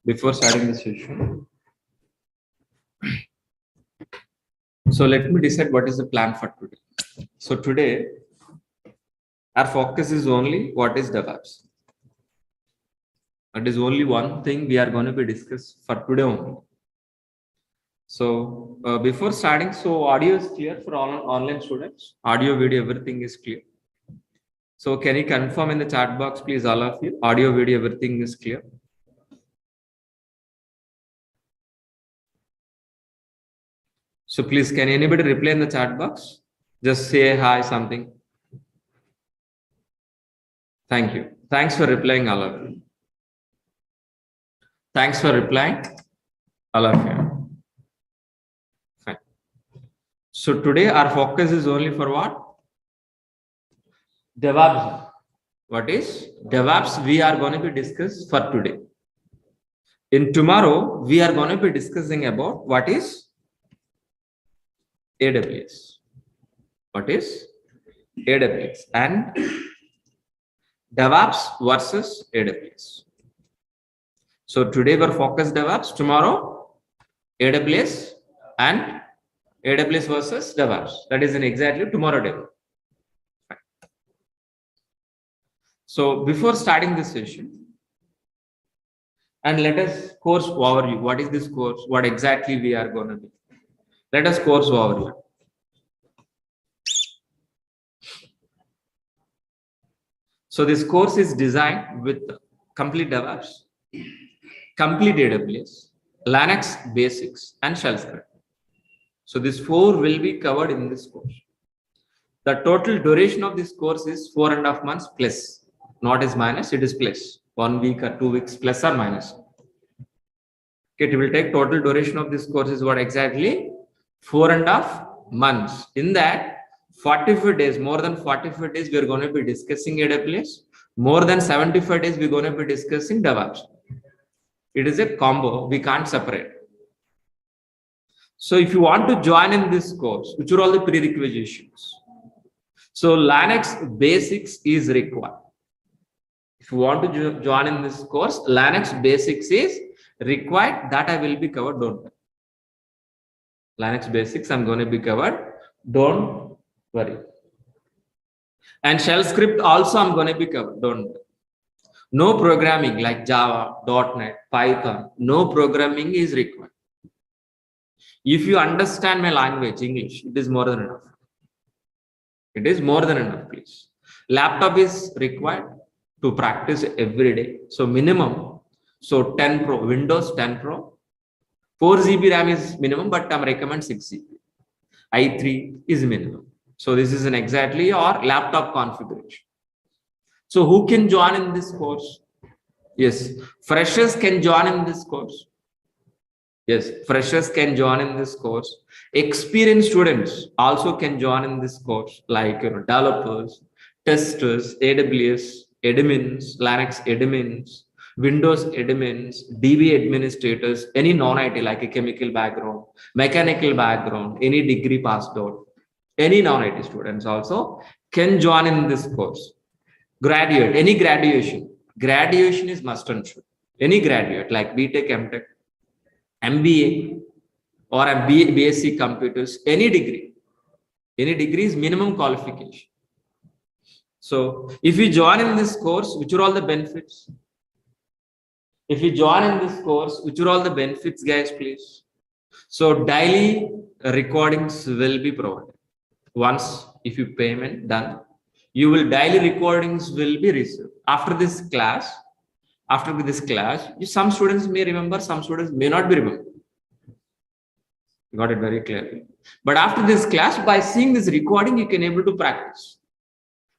before starting the session. So let me decide what is the plan for today. So today, our focus is only what is DevOps. That is only one thing we are going to be discussed for today only. So before starting, so audio is clear for all online students. Audio, video, everything is clear. So can you confirm in the chat box, please, all of you? Audio, video, everything is clear. So please, can anybody reply in the chat box? Just say hi, something. Thank you. Thanks for replying, all of you. Thanks for replying, all of you. Fine. So today our focus is only for what? DevOps. What is DevOps? We are going to be discussed for today. In tomorrow, we are going to be discussing about what is AWS. What is AWS and DevOps versus AWS. So today we're focused DevOps, tomorrow AWS and AWS versus DevOps. That is in exactly tomorrow day. So before starting this session, and let us course overview. What is this course? What exactly we are going to do? Let us course overview. So this course is designed with complete DevOps, complete AWS, Linux basics, and shell script. So these four will be covered in this course. The total duration of this course is 4.5 months plus, not is minus, it is plus. 1 week or 2 weeks plus or minus. Okay, it will take total duration of this course is what exactly? 4.5 months. In that, 45 days, more than 45 days, we are going to be discussing AWS. More than 75 days, we're going to be discussing DevOps. It is a combo, we can't separate. So if you want to join in this course, which are all the prerequisites? So Linux basics is required. If you want to join in this course, Linux basics is required. That I will be covered, don't worry. Linux basics I'm going to be covered, don't worry. And shell script also I'm going to be covered, don't worry. No programming like Java, .NET, Python, no programming is required. If you understand my language, English, it is more than enough. It is more than enough, please. Laptop is required to practice every day. So minimum, so 10 Pro, Windows 10 Pro, 4 GB RAM is minimum, but I recommend 6 GB. i3 is minimum. So this is an exactly your laptop configuration. So who can join in this course? Yes, freshers can join in this course. Yes, freshers can join in this course. Experienced students also can join in this course, like developers, testers, AWS admins, Linux admins, Windows admins, DB administrators, any non-IT like a chemical background, mechanical background, any degree passed out, any non-IT students also can join in this course. Graduate, any graduation is must and should. Any graduate like BTech, MTech, MBA or a BSc computers, any degree is minimum qualification. So if you join in this course, which are all the benefits? If you join in this course, which are all the benefits, guys, please? So daily recordings will be provided. Once if you payment done, you will daily recordings will be received. After this class, some students may remember, some students may not be remember. Got it very clearly. But after this class, by seeing this recording, you can able to practice.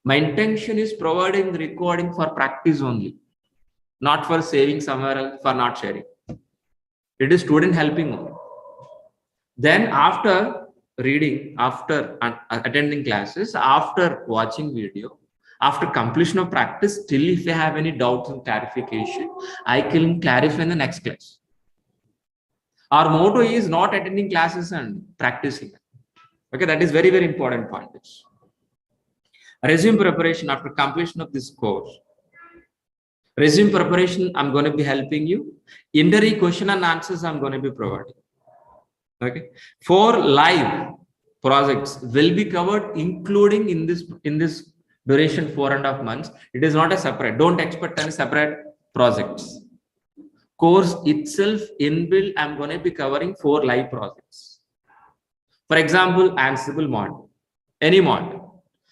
My intention is providing the recording for practice only, not for saving somewhere else, for not sharing. It is student helping only. Then after reading, after attending classes, after watching video, after completion of practice, still if you have any doubts and clarification, I can clarify in the next class. Our motto is not attending classes and practicing. Okay, that is very, very important point. Resume preparation after completion of this course. Resume preparation, I'm going to be helping you. Interview question and answers, I'm going to be providing. Okay. 4 live projects will be covered, including in this duration 4.5 months. It is not a separate. Don't expect any separate projects. Course itself inbuilt, I'm going to be covering 4 live projects. For example, Ansible mod, any mod.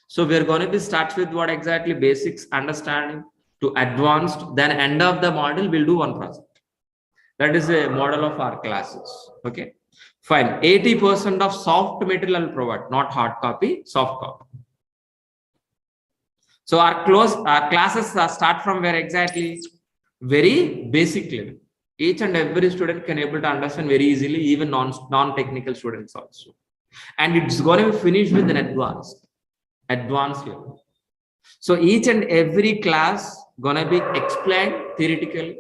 So we're going to be start with what exactly basics understanding to advanced, then end of the model we'll do one project. That is a model of our classes. Okay, fine. 80% of soft material I'll provide, not hard copy, soft copy. So our classes start from where exactly? Very basic level. Each and every student can able to understand very easily, even non-technical students also. And it's going to be finished with an advanced level. So each and every class gonna be explained theoretically,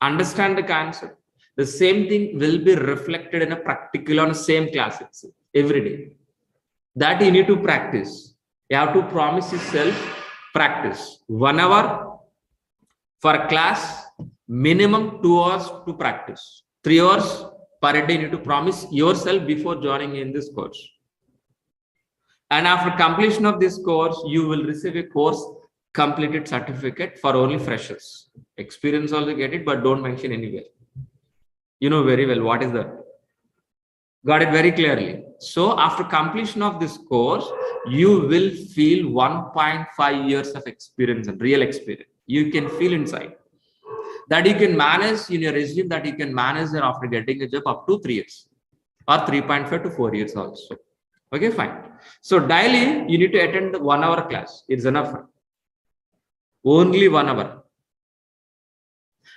understand the concept. The same thing will be reflected in a practical on the same class itself every day. That you need to practice. You have to promise yourself practice 1 hour for class, minimum 2 hours to practice. 3 hours per day you need to promise yourself before joining in this course. And after completion of this course, you will receive a course completed certificate for only freshers. Experience also get it, but don't mention anywhere. You know very well what is that. Got it very clearly. So after completion of this course, you will feel 1.5 years of experience and real experience. You can feel inside that you can manage in your resume, that you can manage after getting a job up to 3 years or 3.5 to 4 years also. Okay, fine. So daily you need to attend 1 hour class. It's enough. Only 1 hour.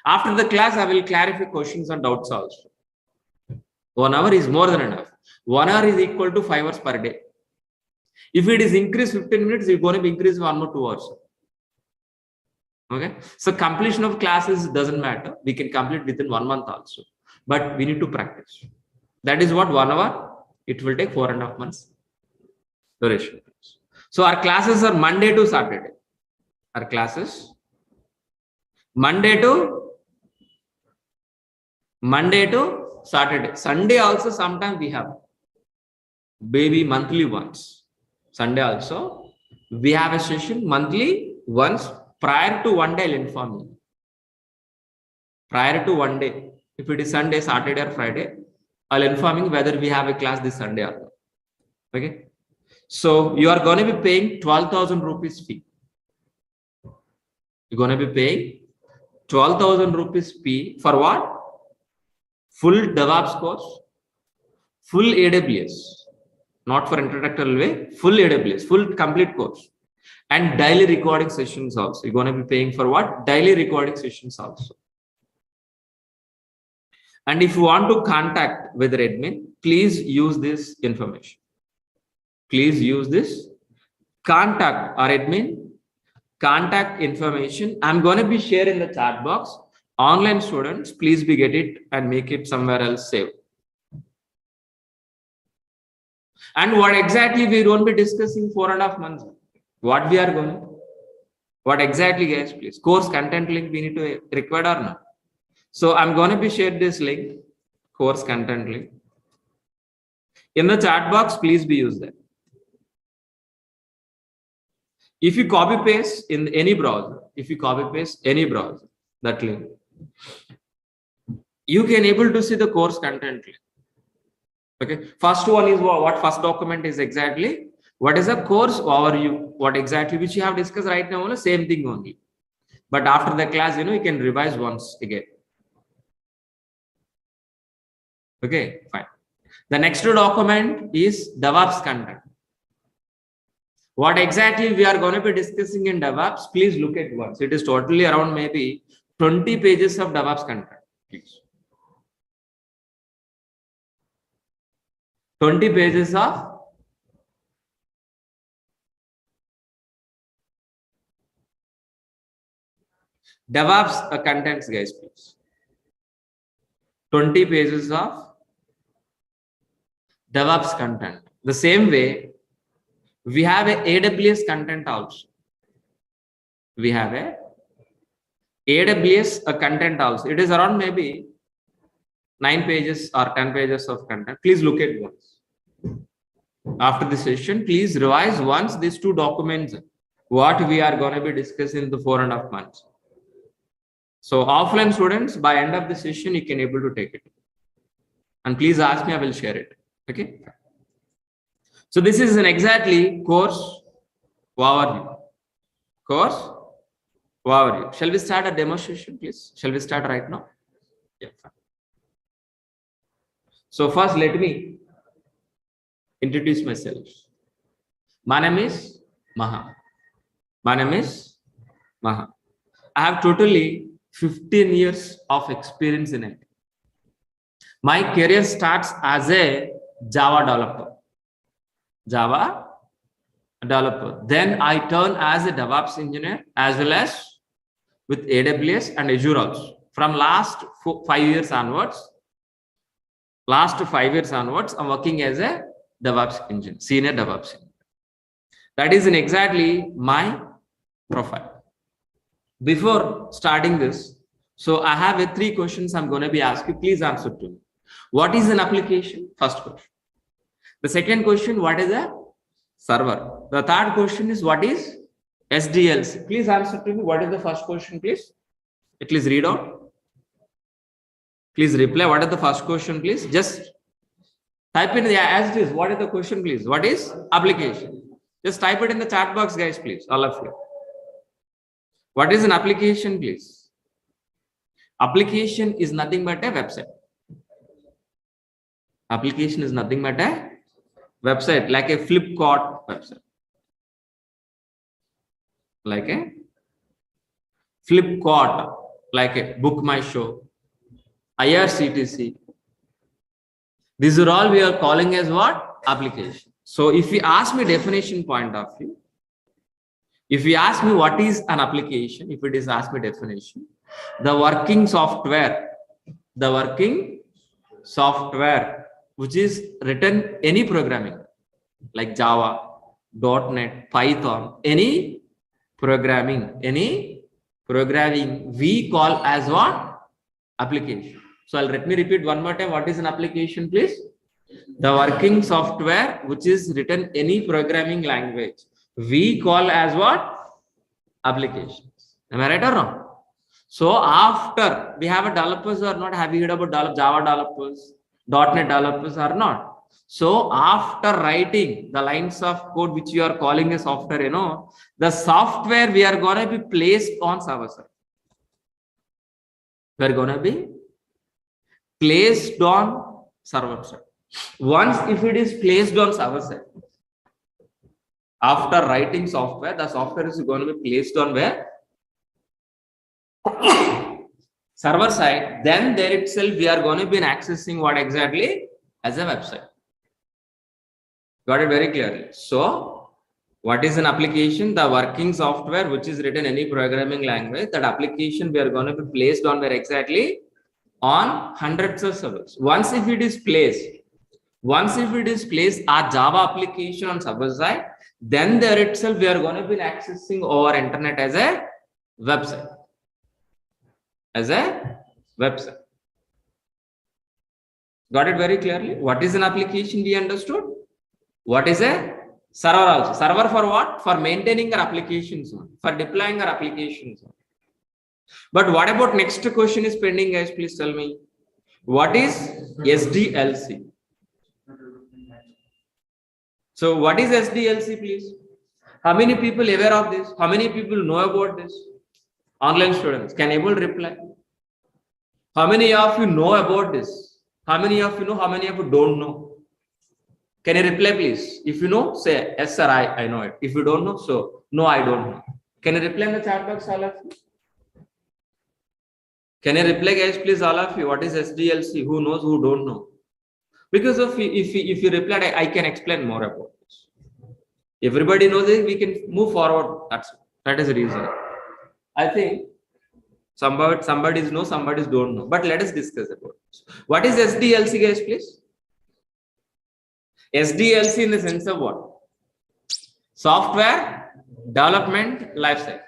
After the class, I will clarify questions and doubts also. 1 hour is more than enough. 1 hour is equal to 5 hours per day. If it is increased 15 minutes, it's going to be increased 1 or 2 hours. Okay. So completion of classes doesn't matter. We can complete within 1 month also. But we need to practice. That is what 1 hour. It will take 4.5 months duration. So our classes are Monday to Saturday. Our classes Monday to Saturday. Sunday also sometimes we have baby monthly once. Sunday also we have a session monthly once. Prior to 1 day, I'll inform you. Prior to 1 day, if it is Sunday, Saturday, or Friday, I'll inform you whether we have a class this Sunday or not. Okay. So you are going to be paying 12,000 rupees fee. You're going to be paying 12,000 rupees fee for what? Full DEVOPS course, full AWS, not for introductory way, full AWS, full complete course, and daily recording sessions also. You're going to be paying for what? Daily recording sessions also. And if you want to contact with the admin, please use this information. Please use this. Contact our admin, contact information. I'm going to be sharing the chat box. Online students, please be get it and make it somewhere else saved. And what exactly we won't be discussing 4.5 months. What we are going? What exactly, guys? Please. Course content link we need to require or not. So I'm going to be share this link, course content link. In the chat box, please be used that. If you copy paste in any browser, that link, you can able to see the course content link. Okay. First one is what first document is exactly. What is a course overview? What exactly which you have discussed right now? Same thing only. But after the class, you can revise once again. Okay, fine. The next document is DEVOPS content. What exactly we are going to be discussing in DEVOPS, please look at once. It is totally around maybe 20 pages of DEVOPS content. Please. 20 pages of DEVOPS contents, guys, please. 20 pages of DEVOPS content. The same way, we have a AWS content also. We have a AWS a content also. It is around maybe 9 pages or 10 pages of content. Please look at once. After the session, please revise once these two documents, what we are going to be discussing in the 4.5 months. So offline students, by end of the session, you can able to take it. And please ask me, I will share it. Okay. So this is an exactly course overview. Course overview. Shall we start a demonstration, please? Shall we start right now? Yeah. So first, let me introduce myself. My name is Maha. My name is Maha. I have totally 15 years of experience in it. My career starts as a Java developer. Java developer. Then I turn as a DEVOPS engineer as well as with AWS and Azure also. From last 5 years onwards, I'm working as a DEVOPS engineer, senior DEVOPS engineer. That is in exactly my profile. Before starting this, so I have 3 questions I'm going to be asking. Please answer to me. What is an application? First question. The second question, what is a server? The third question is, what is SDLC? Please answer to me. What is the first question, please? Please read out. Please reply. What is the first question, please? Just type in as it is. What is the question, please? What is application? Just type it in the chat box, guys, please. All of you. What is an application, please? Application is nothing but a website. Application is nothing but a website, like a Flipkart website. Like a Flipkart, like a Book My Show, IRCTC. These are all we are calling as what? Application. So if you ask me definition point of view, if you ask me what is an application, if it is ask me definition, the working software which is written any programming like Java, .NET, Python, any programming we call as what? Application. So let me repeat one more time. What is an application, please? The working software which is written any programming language we call as what? Applications. Am I right or wrong? So after we have a developers or not, have you heard about Java developers, .NET developers or not? So after writing the lines of code which you are calling a software, the software we are going to be placed on server side. We are going to be placed on server side. Once if it is placed on server side, after writing software, the software is going to be placed on where? Server side. Then there itself we are going to be accessing what exactly? As a website. Got it very clearly. So what is an application? The working software which is written any programming language. That application we are going to be placed on where exactly? On hundreds of servers. Once if it is placed a Java application on server side, then there itself we are going to be accessing over internet as a website. Got it very clearly? What is an application? We understood. What is a server also? Server for what? For maintaining our applications, for deploying our applications. But what about next question is pending, guys? Please tell me. What is SDLC? So what is SDLC, please? How many people aware of this? How many people know about this? Online students can able to reply. How many of you know about this? How many of you know? How many of you don't know? Can you reply, please? If you know, say yes, sir. I know it. If you don't know, so no, I don't know. Can you reply in the chat box, all of you? Can you reply, guys, please, all of you? What is SDLC? Who knows? Who don't know? Because of if you replied, I can explain more about this. Everybody knows it. We can move forward. That is the reason. I think somebody's know, somebody's don't know. But let us discuss about this. What is SDLC, guys, please? SDLC in the sense of what? Software Development Lifecycle.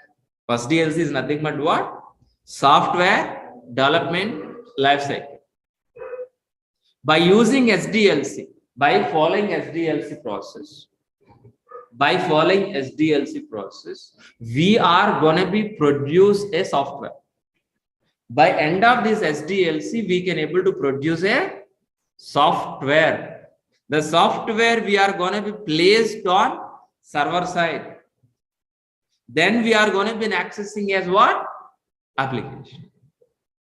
SDLC is nothing but what? software development lifecycle. By using SDLC, by following SDLC process, we are going to be produce a software. By end of this SDLC, we can able to produce a software. The software we are going to be placed on server side. Then we are going to be accessing as what? Application.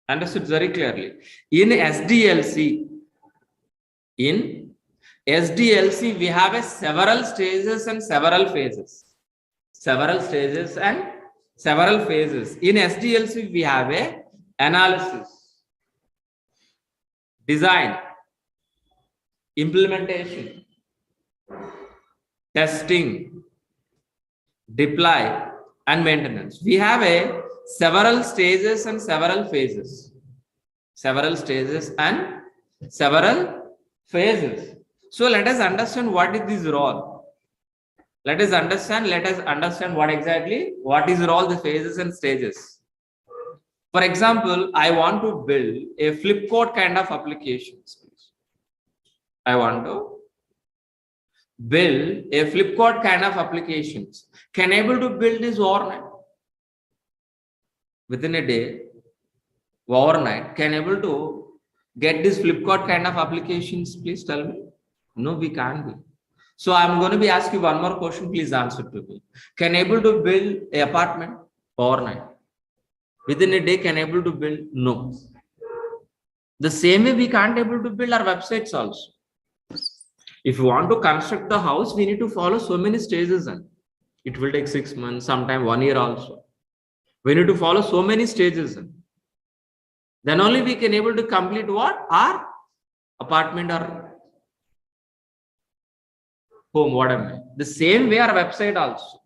Understood very clearly. In SDLC, we have a several stages and several phases. In SDLC, we have a analysis, design, implementation, testing, deploy, and maintenance. We have a several stages and several phases. So let us understand what is this role. Let us understand what is role, the phases and stages. For example, I want to build a Flipkart kind of applications. I want to build a Flipkart kind of applications. Can able to build this overnight? Within a day, overnight, can able to get this Flipkart kind of applications? Please tell me. No, we can't be. So I'm going to be asking you one more question. Please answer to me. Can able to build an apartment overnight? Within a day, can able to build? No. The same way we can't able to build our websites also. If you want to construct the house, we need to follow so many stages, and it will take 6 months, sometime 1 year also. We need to follow so many stages. Then only we can able to complete what? Our apartment or home, whatever. The same way our website also.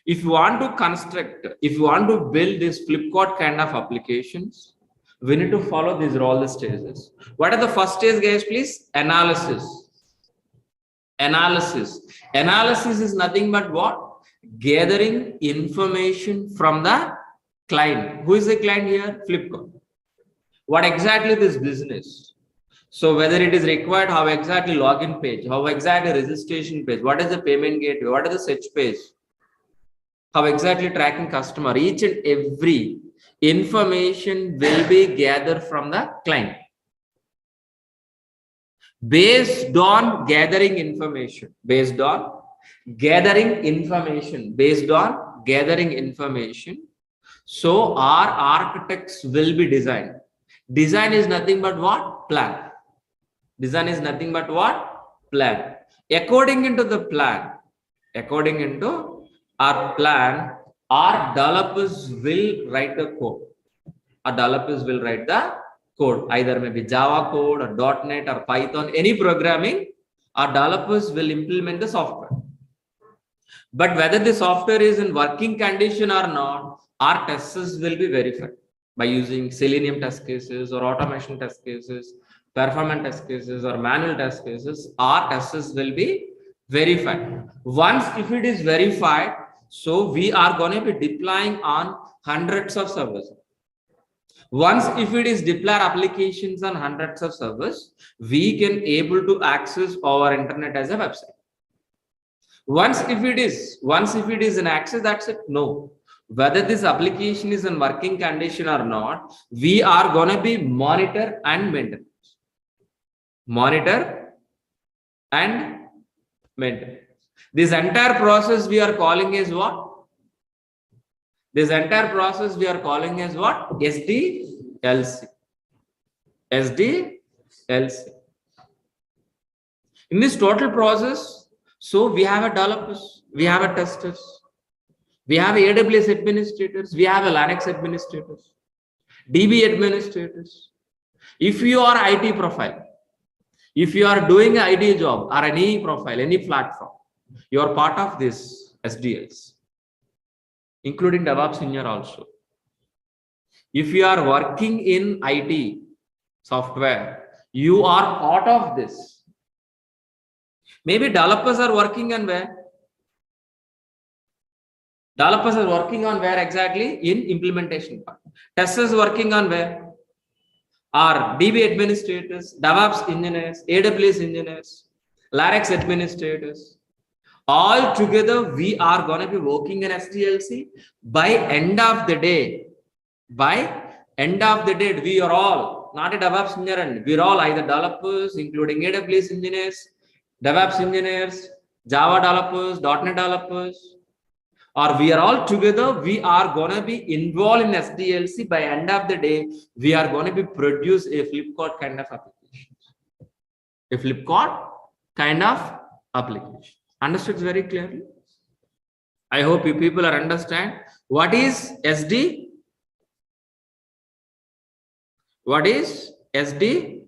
If you want to construct, if you want to build this Flipkart kind of applications, we need to follow these all the stages. What are the first stage, guys, please? Analysis. Analysis is nothing but what? Gathering information from the client. Who is the client here? Flipkart. What exactly this business? So whether it is required, how exactly login page, how exactly registration page, what is the payment gateway, what is the search page, how exactly tracking customer, each and every information will be gathered from the client. Based on gathering information, so our architects will be designed. Design is nothing but what? Plan. According into the plan, our plan, our developers will write the code. Either maybe Java code or .NET or Python, any programming, our developers will implement the software. But whether the software is in working condition or not, our testers will be verified by using Selenium test cases or automation test cases, performance test cases or manual test cases. Our testers will be verified. Once if it is verified, so we are going to be deploying on hundreds of servers. Once if it is deploy applications on hundreds of servers, we can able to access our internet as a website. Once if it is an access, that's it. No, whether this application is in working condition or not, we are going to be monitor and maintain. This entire process we are calling is what? SDLC. In this total process, so we have a developers, we have a testers, we have AWS administrators, we have a Linux administrators, DB administrators. If you are IT profile, if you are doing an IT job or any profile, any platform, you are part of this SDLs, including DevOps engineer also. If you are working in IT software, you are part of this. Maybe developers are working and where? Developers are working on where exactly? In implementation part. Testers working on where? Are DB administrators, DevOps engineers, AWS engineers, Linux administrators. All together, we are going to be working in SDLC. By end of the day, we are all not a DevOps engineer, and we're all either developers, including AWS engineers, DevOps engineers, Java developers, .NET developers, or we are all together. We are going to be involved in SDLC. By end of the day, we are going to be produce a Flipkart kind of application. A Flipkart kind of application. Understood very clearly? I hope you people are understand what is SD. What is SDLC?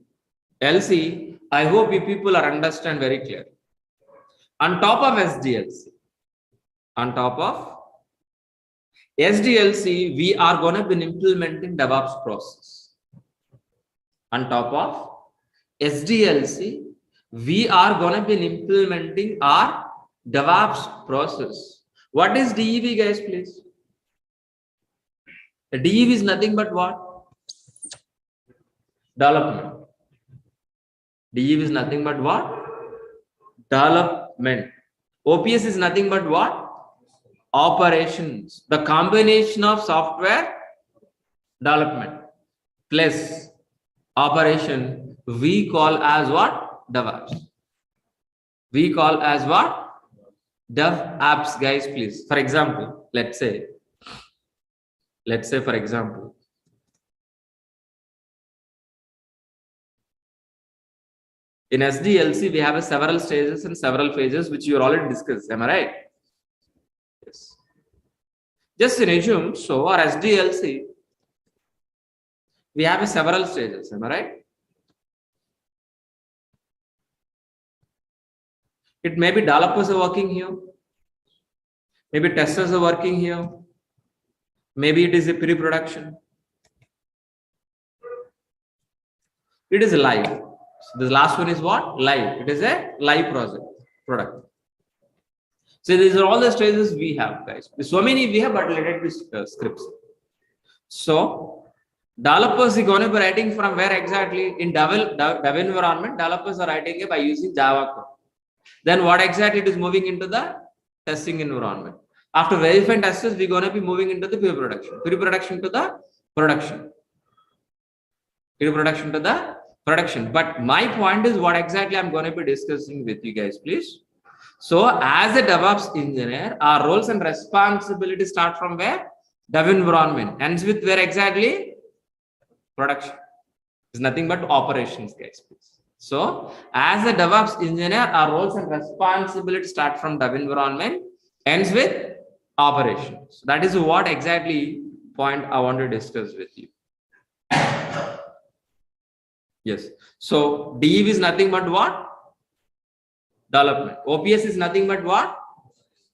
I hope you people are understand very clearly. On top of SDLC, we are going to be implementing DevOps process. On top of SDLC, we are going to be implementing our DevOps process. What is DEV, guys, please? The DEV is nothing but what? Development. DEV is nothing but what? Development. OPS is nothing but what? Operations. The combination of software development plus operation we call as what? DevOps. We call as what? DevOps, guys, please. For example, let's say for example, in SDLC, we have several stages and several phases, which you already discussed. Am I right? Yes. Just in assume, so our SDLC, we have several stages. Am I right? It may be developers are working here. Maybe testers are working here. Maybe it is a pre-production. It is live. So the last one is what? Live. It is a live product. So these are all the stages we have, guys. So many we have, but let it be scripts. So developers are going to be writing from where exactly? In dev environment, developers are writing it by using Java code. Then what exactly it is moving into the testing environment. After verifying testers, we're going to be moving into the pre-production. Pre-production to the production. Pre-production to the production. But my point is what exactly I'm going to be discussing with you guys, please. So as a DevOps engineer, our roles and responsibilities start from where? Dev environment. Ends with where exactly? Production. It's nothing but operations, guys, please. So as a DevOps engineer, our roles and responsibilities start from dev environment, ends with operations. That is what exactly point I want to discuss with you. Yes. So DEV is nothing but what? Development. OPS is nothing but what?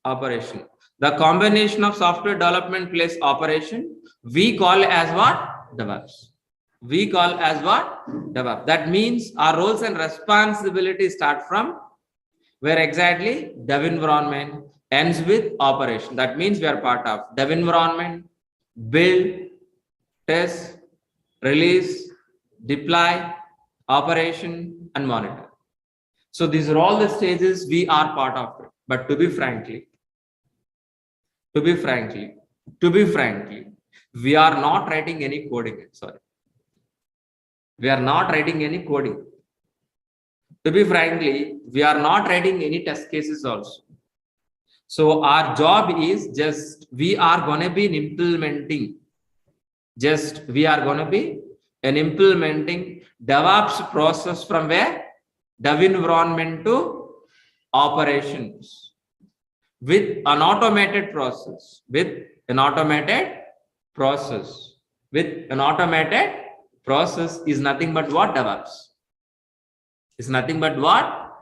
Operation. The combination of software development plus operation, we call as what? DevOps. We call as what? DevOps. That means our roles and responsibilities start from where exactly? Dev environment, ends with operation. That means we are part of dev environment, build, test, release, deploy, operation, and monitor. So these are all the stages we are part of it. But to be frankly, we are not writing any coding. Sorry. We are not writing any coding. To be frankly, we are not writing any test cases also. So our job is just we are going to be implementing. Implementing DevOps process from where? Dev environment to operations with an automated process. Process is nothing but what? DevOps. Is nothing but what?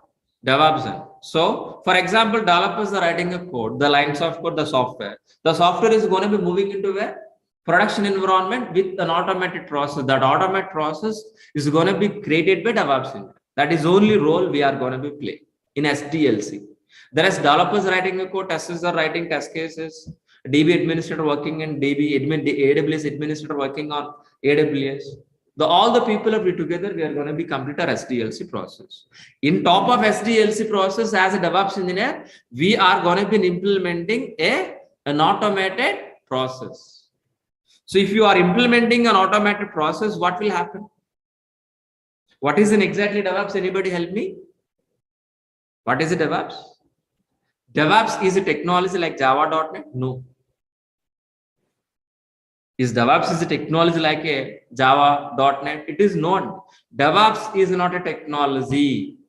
DevOps. So, for example, developers are writing a code, the lines of code, the software. The software is going to be moving into where? Production environment with an automated process. That automated process is going to be created by DevOps. That is only role we are going to be playing in SDLC. There is developers writing a code, testers are writing test cases, DB administrator working in AWS administrator working on AWS. All the people of it together, we are going to be complete our SDLC process. In top of SDLC process, as a DevOps engineer, we are going to be implementing an automated process. So if you are implementing an automated process, what will happen? What is exactly DevOps? Anybody help me? What is a DevOps? DevOps is a technology like Java.NET? No. Is DevOps is a technology like a Java.NET? It is not. DevOps is not a technology.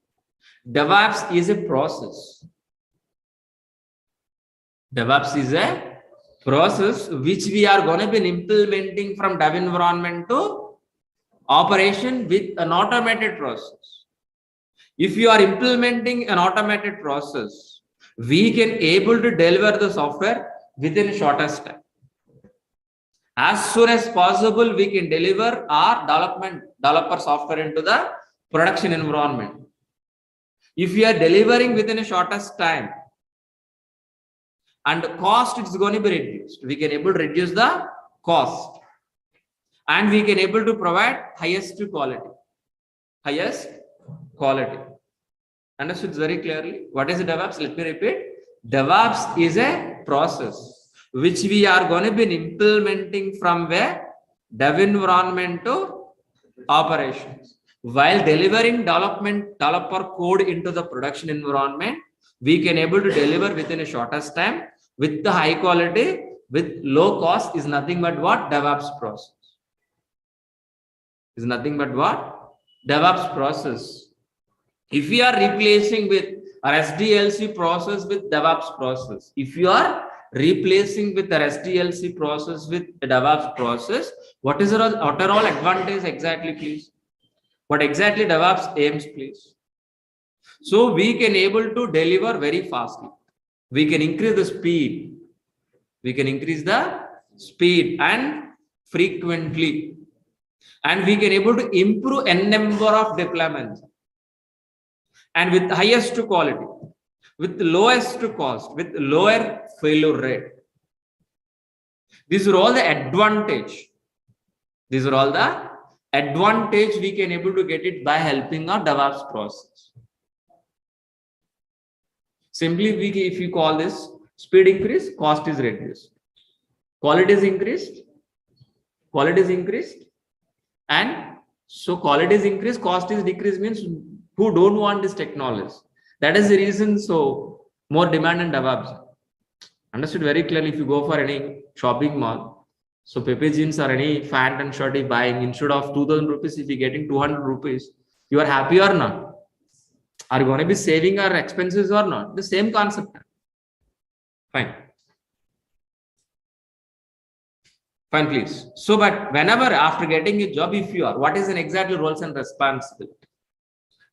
DevOps is a process. DevOps is a process which we are going to be implementing from dev environment to operation with an automated process. If you are implementing an automated process, we can able to deliver the software within shortest time. As soon as possible, we can deliver our developer software into the production environment. If we are delivering within a shortest time and cost is going to be reduced, we can able to reduce the cost and we can able to provide highest quality. Understood very clearly? What is DevOps? Let me repeat. DevOps is a process which we are going to be implementing from where dev environment to operations. While delivering developer code into the production environment, we can able to deliver within a shortest time with the high quality, with low cost is nothing but what? DevOps process. Is nothing but what? DevOps process. If we are replacing with our SDLC process with DevOps process, if you are replacing with the SDLC process with the DevOps process, what are all advantage exactly, please? What exactly DevOps aims, please? So we can able to deliver very fastly. We can increase the speed. We can increase the speed and frequently. And we can able to improve n number of deployments. And with highest quality, with lowest cost, with lower failure rate. These are all the advantage. These are all the advantage we can able to get it by helping our DevOps process. Simply, if you call this speed increase, cost is reduced. Quality is increased. And so quality is increased, cost is decreased means who don't want this technology. That is the reason. So more demand in DevOps. Understood very clearly. If you go for any shopping mall, so Pepe jeans or any pant and shirt is buying, instead of 2000 rupees, if you're getting 200 rupees, you are happy or not? Are you going to be saving our expenses or not? The same concept. Fine. Fine, please. So, but whenever after getting a job, if you are, what is an exactly roles and responsibility?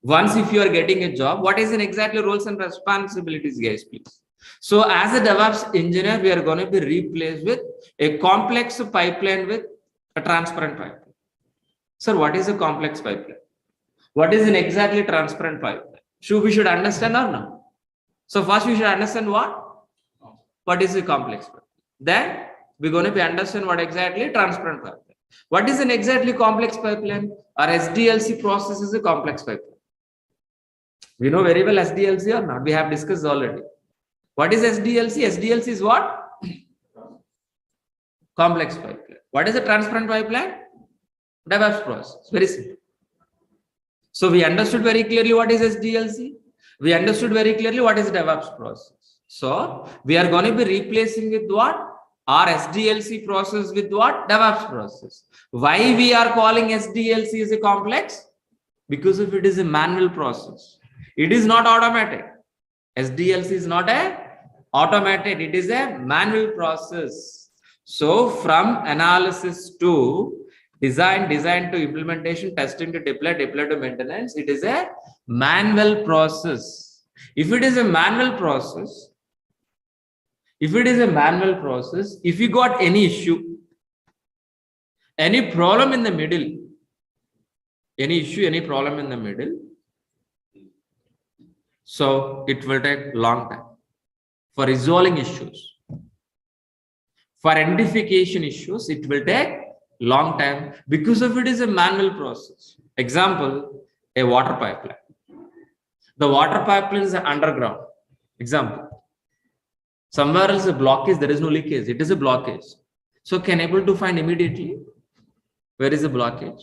Once if you are getting a job, what is an exactly roles and responsibilities, guys, please? So as a DevOps engineer, we are going to be replaced with a complex pipeline with a transparent pipeline. Sir, what is a complex pipeline? What is an exactly transparent pipeline? We should understand or not? So first we should understand what is a complex pipeline. Then we're going to be understand what exactly transparent pipeline. What is an exactly complex pipeline? Our SDLC process is a complex pipeline. We know very well SDLC or not? We have discussed already. What is SDLC? SDLC is what? Complex pipeline. What is a transparent pipeline? DevOps process. Very simple. So we understood very clearly what is SDLC. We understood very clearly what is DevOps process. So we are going to be replacing with what? Our SDLC process with what? DevOps process. Why we are calling SDLC as a complex? Because if it is a manual process. It is not automated. SDLC is not a automated. It is a manual process. So from analysis to design to implementation, testing to deploy to maintenance, it is a manual process. If it is a manual process, if you got any issue, any problem in the middle, any problem in the middle, so it will take long time for resolving issues. For identification issues, it will take long time because of it is a manual process. Example, a water pipeline. The water pipeline is underground. Example, somewhere else a blockage, there is no leakage, it is a blockage. So can able to find immediately where is the blockage?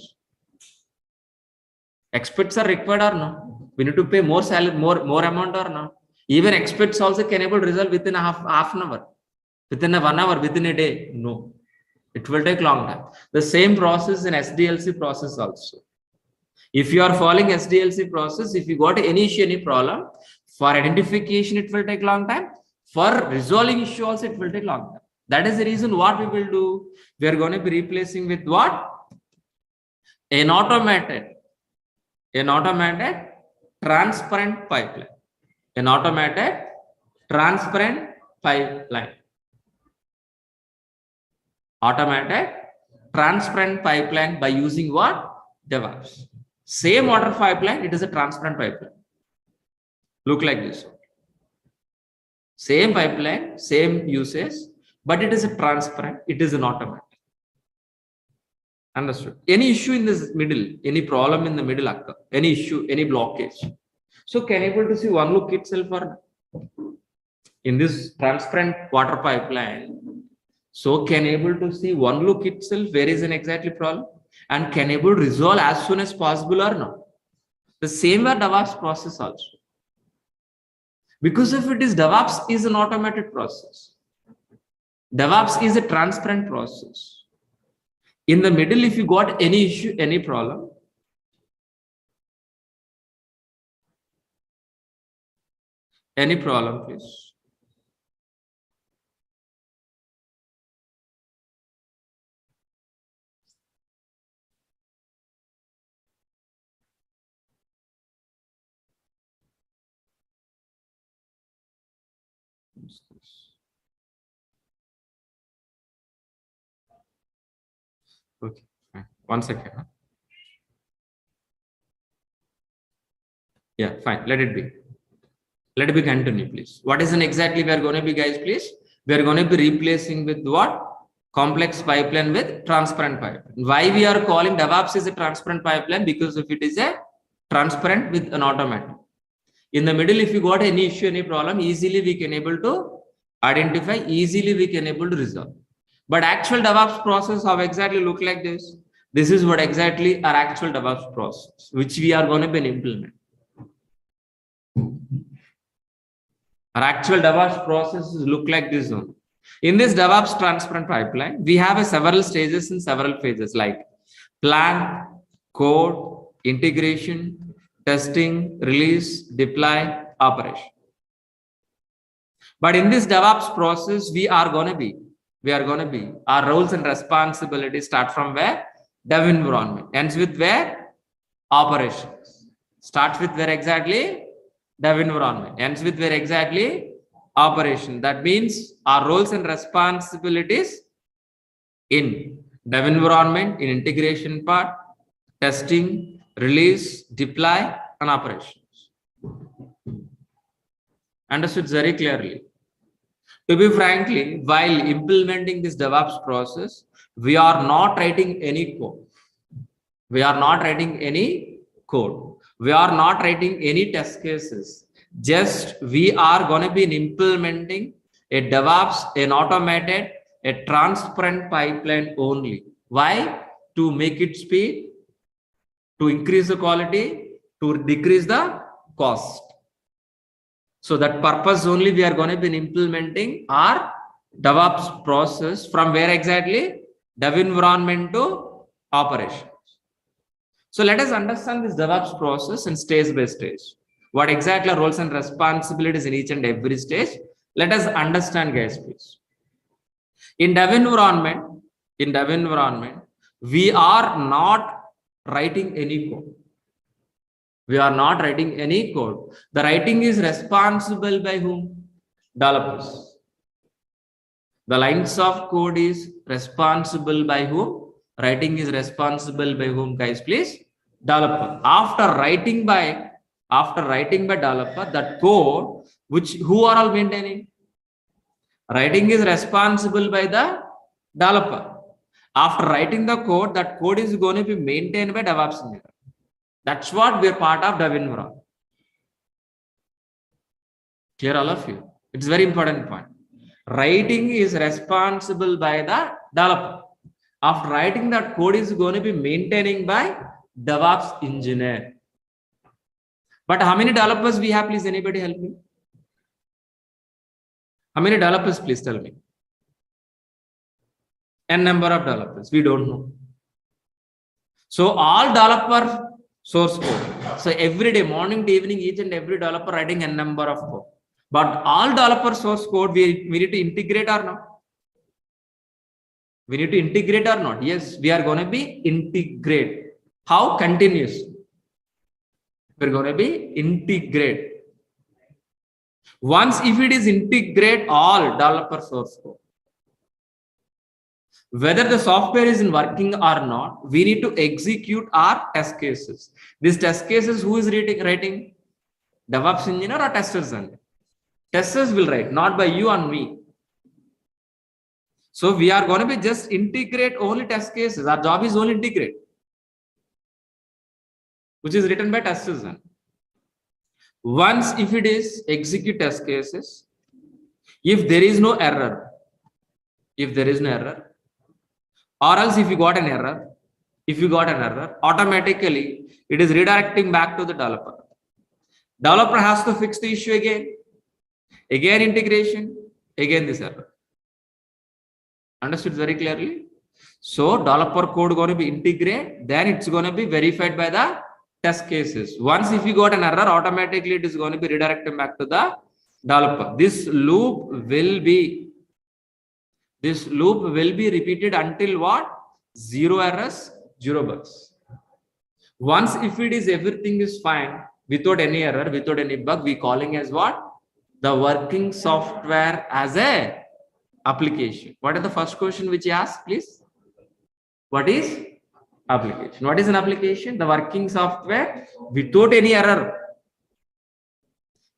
Experts are required or no? We need to pay more salary, more amount or no? Even experts also can able to resolve within half an hour, within a 1 hour, within a day. No, it will take long time. The same process in SDLC process also. If you are following SDLC process, if you got any issue, any problem, for identification, it will take long time. For resolving issue also, it will take long time. That is the reason what we will do. We are going to be replacing with what? An automated transparent pipeline. An automated transparent pipeline. Automated transparent pipeline by using what? DEVOPS. Same water pipeline, it is a transparent pipeline. Look like this. Same pipeline, same usage, but it is a transparent, it is an automatic. Understood? Any issue in this middle, any problem in the middle occur, any issue, any blockage. So can able to see one look itself or in this transparent water pipeline. So can able to see one look itself where is an exactly problem and can able to resolve as soon as possible or no. The same way DEVOPS process also. Because if it is DEVOPS is an automated process. DEVOPS is a transparent process. In the middle, if you got any issue, any problem, please. Okay, fine. 1 second. Huh? Yeah, fine. Let it be. Let it be continue, please. What is an exactly we are going to be, guys, please? We are going to be replacing with what? Complex pipeline with transparent pipeline. Why we are calling DEVOPS is a transparent pipeline? Because if it is a transparent with an automatic. In the middle, if you got any issue, any problem, easily we can able to identify, easily we can able to resolve. But actual DEVOPS process, how exactly look like this? This is what exactly our actual DEVOPS process, which we are going to be implement. Our actual DEVOPS processes look like this one. In this DEVOPS transparent pipeline, we have several stages and several phases like plan, code, integration, testing, release, deploy, operation. But in this DEVOPS process, we are going to be, our roles and responsibilities start from where? Dev environment. Ends with where? Operations. Starts with where exactly? Dev environment. Ends with where exactly? Operation. That means our roles and responsibilities in dev environment, in integration part, testing, release, deploy, and operations. Understood very clearly. To be frankly, while implementing this DEVOPS process, we are not writing any code. We are not writing any code. We are not writing any test cases. Just we are going to be implementing a DEVOPS, an automated, a transparent pipeline only. Why? To make it speed, to increase the quality, to decrease the cost. So that purpose only we are going to be implementing our DEVOPS process from where exactly? Dev environment to operations. So let us understand this DEVOPS process in stage by stage. What exactly are roles and responsibilities in each and every stage? Let us understand, guys, please. In dev environment, we are not writing any code. We are not writing any code. The writing is responsible by whom? Developers. The lines of code is responsible by whom? Writing is responsible by whom, guys, please? Developer. After writing by developer, that code, who are all maintaining? Writing is responsible by the developer. After writing the code, that code is going to be maintained by DevOps engineer. That's what we're part of dev environment. Clear, all of you? It's very important point. Writing is responsible by the developer. After writing, that code is going to be maintaining by DevOps engineer. But how many developers we have? Please, anybody help me? How many developers? Please tell me. N number of developers. We don't know. So all developer source code. So every day, morning to evening, each and every developer writing N number of code. But all developer source code, we need to integrate or not? We need to integrate or not? Yes, we are going to be integrate. How? Continuous. We're going to be integrate. Once if it is integrate all developer source code, whether the software is in working or not, we need to execute our test cases. These test cases, who is writing? DevOps engineer or testers? Testers will write, not by you and me. So we are going to be just integrate only test cases. Our job is only integrate, which is written by testers. Once if it is execute test cases, if there is no error, or else if you got an error, automatically it is redirecting back to the developer. Developer has to fix the issue again integration, again this error. Understood very clearly? So developer code going to be integrate, then it's going to be verified by the test cases. Once if you got an error, automatically it is going to be redirected back to the developer. This loop will be repeated until what? 0 errors, 0 bugs. Once if it is everything is fine, without any error, without any bug, we calling as what? The working software as a application. What is the first question which you asked, please? What is application? What is an application? The working software without any error.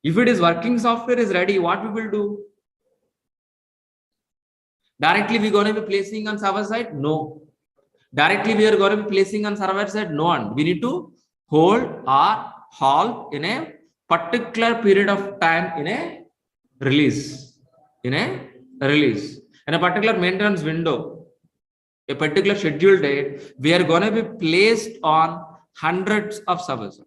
If it is working software is ready, what we will do? Directly we are going to be placing on server side? No. Directly we are going to be placing on server side? No. And we need to hold or halt in a particular period of time in a release. In a particular maintenance window, a particular scheduled date, we are going to be placed on hundreds of servers.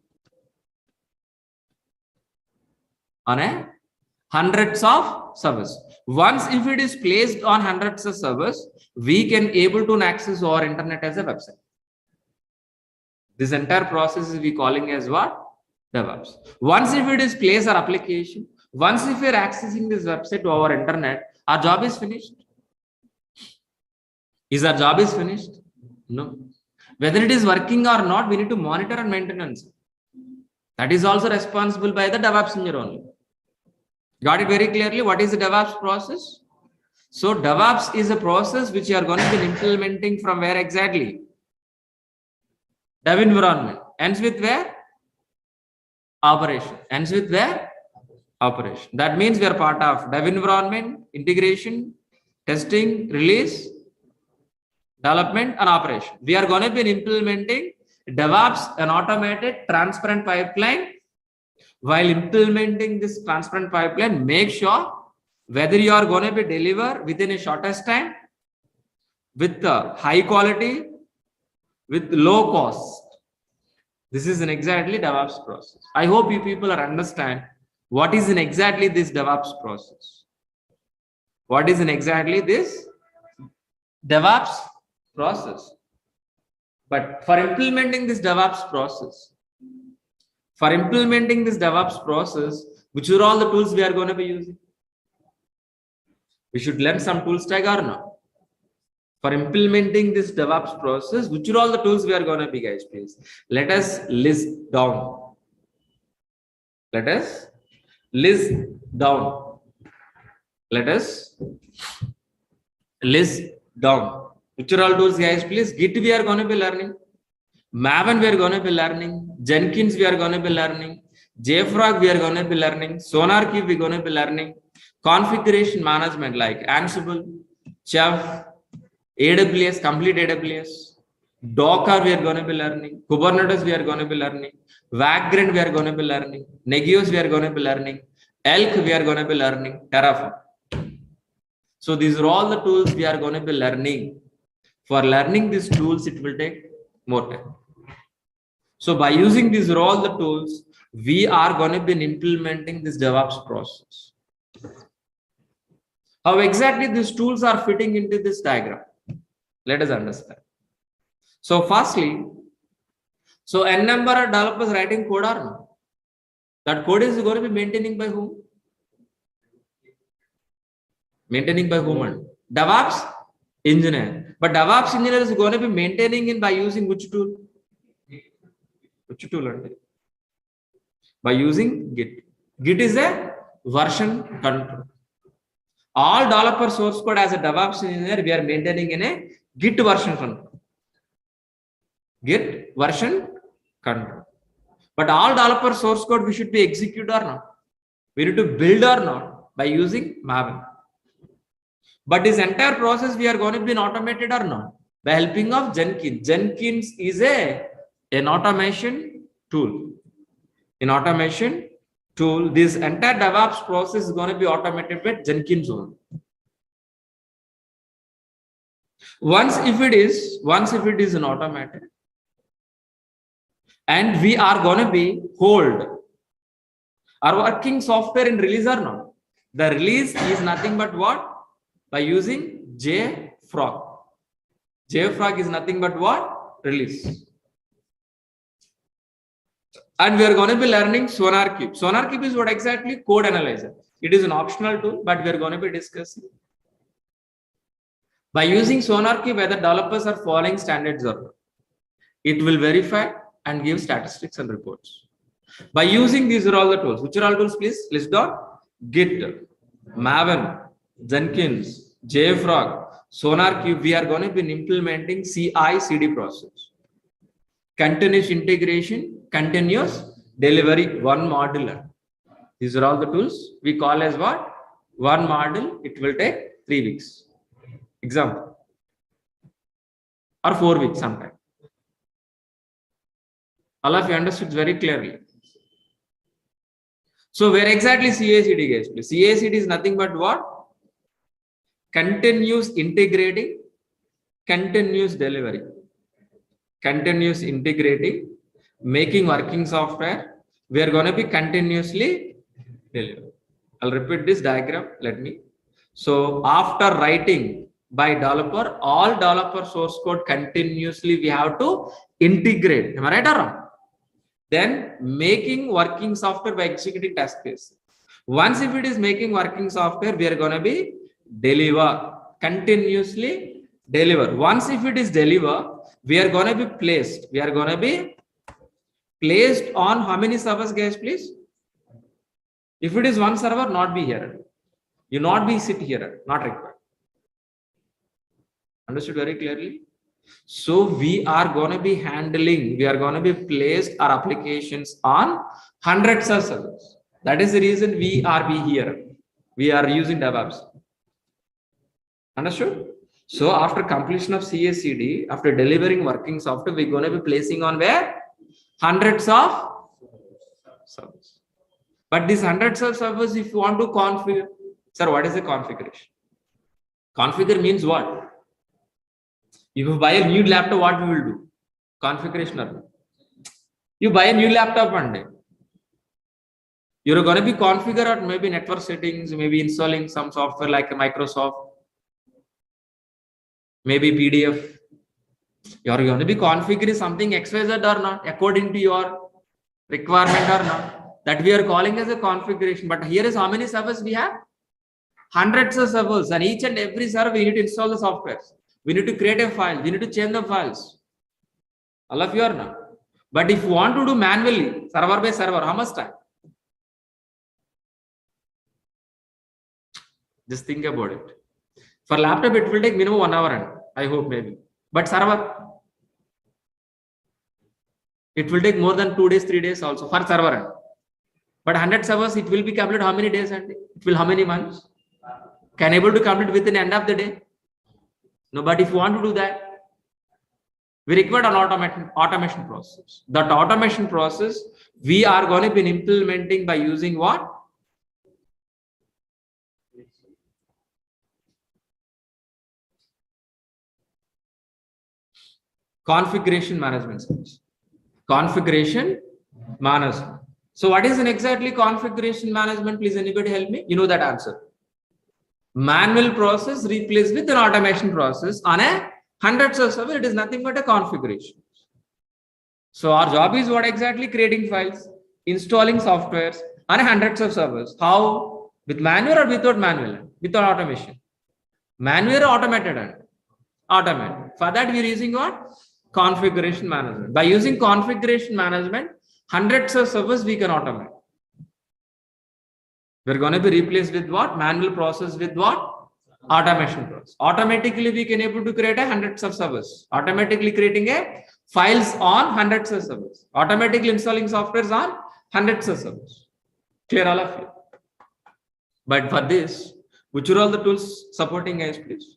Hundreds of servers. Once if it is placed on hundreds of servers, we can able to access our internet as a website. This entire process is we calling as what? DevOps. Once if it is placed our application, once if we are accessing this website to our internet, our job is finished. Is our job is finished? No. Whether it is working or not, we need to monitor and maintenance. That is also responsible by the DevOps engineer only. Got it very clearly? What is the DevOps process? So DevOps is a process which you are going to be implementing from where exactly? Dev environment. Ends with where? Operation. Ends with where? Operation. That means we are part of dev environment, integration, testing, release, development, and operation. We are going to be implementing DevOps, an automated transparent pipeline. While implementing this transparent pipeline, make sure whether you are going to be deliver within a shortest time, with high quality, with low cost. This is an exactly DevOps process. I hope you people are understand what is in exactly this DevOps process. What is in exactly this DevOps process? But for implementing this DevOps process, which are all the tools we are going to be using? We should learn some tools tag or not? For implementing this DevOps process, which are all the tools we are going to be, guys, please? Let us list down. Let us list down. Let us list down. Which are all tools, guys, please? Git we are going to be learning. Maven we are going to be learning. Jenkins we are going to be learning. JFrog we are going to be learning. SonarQube we are going to be learning. Configuration management like Ansible, Chef, AWS, complete AWS. Docker, we are going to be learning. Kubernetes, we are going to be learning. Vagrant, we are going to be learning. Nagios, we are going to be learning. Elk, we are going to be learning. Terraform. So these are all the tools we are going to be learning. For learning these tools, it will take more time. So by using these are all the tools, we are going to be implementing this DevOps process. How exactly these tools are fitting into this diagram? Let us understand. So firstly, so n number of developers writing code or no? That code is going to be maintaining by whom? Maintaining by whom? DevOps engineer. But DevOps engineer is going to be maintaining it by using which tool? Which tool? By using Git. Git is a version control. All developer source code as a DevOps engineer, we are maintaining in a Git version control. Git version control. But all developer source code we should be execute or not? We need to build or not by using Maven. But this entire process we are going to be automated or not? By helping of Jenkins. Jenkins is an automation tool. In automation tool, this entire DevOps process is going to be automated with Jenkins only. Once if it is an automated, and we are going to be hold our working software in release or not. The release is nothing but what? By using JFrog. JFrog is nothing but what? Release. And we are going to be learning SonarQube. SonarQube is what exactly? Code analyzer. It is an optional tool, but we are going to be discussing. By using SonarQube, whether developers are following standards or not, it will verify and give statistics and reports. By using these are all the tools. Which are all tools, please? List down. Git, Maven, Jenkins, JFrog, SonarQube. We are going to be implementing CI/CD process. Continuous integration, continuous delivery, one modular. These are all the tools we call as what? One module. It will take 3 weeks. Example. Or 4 weeks sometime. All of you understood very clearly. So where exactly CI/CD guys? CI/CD is nothing but what? Continuous integrating, continuous delivery. Continuous integrating, making working software. We are going to be continuously deliver. I'll repeat this diagram. Let me. So after writing by developer, all developer source code continuously we have to integrate. Am I right or wrong? Then making working software by executing task case. Once if it is making working software, we are going to be deliver, continuously deliver. Once if it is deliver, we are going to be placed. We are going to be placed on how many servers, guys, please? If it is one server, not be here. You not be sit here, not required. Understood very clearly? So we are going to be handling, we are going to be placed our applications on hundreds of servers. That is the reason we are here. We are using DevOps. Understood? So after completion of CI/CD, after delivering working software, we're going to be placing on where? Hundreds of servers. But these hundreds of servers, if you want to configure, sir, what is the configuration? Configure means what? If you buy a new laptop, what we will do? Configuration. You buy a new laptop one day. You're going to be configure maybe network settings, maybe installing some software like Microsoft, maybe PDF. You're going to be configuring something XYZ or not, according to your requirement or not. That we are calling as a configuration. But here is how many servers we have? Hundreds of servers, and each and every server we need to install the software. We need to create a file. We need to change the files. All of you are not. But if you want to do manually, server by server, how much time? Just think about it. For laptop, it will take minimum 1 hour, and I hope maybe. But server, it will take more than 2 days, 3 days also for server. But 100 servers, it will be completed how many days and it will how many months? Can able to complete within the end of the day? No, but if you want to do that, we require an automation process. That automation process we are going to be implementing by using what? Configuration management service. Configuration management. So what is an exactly configuration management? Please anybody help me? You know that answer. Manual process replaced with an automation process on a hundreds of servers. It is nothing but a configuration. So our job is what exactly? Creating files, installing softwares on hundreds of servers. How? With manual or without manual? Without automation. Manual or automated? And automated. For that we are using what? Configuration management. By using configuration management, hundreds of servers we can automate. We're going to be replaced with what? Manual process with what? Automation process. Automatically we can able to create a hundreds of servers. Automatically creating a files on hundreds of servers. Automatically installing softwares on hundreds of servers. Clear all of you? But for this, which are all the tools supporting guys, please?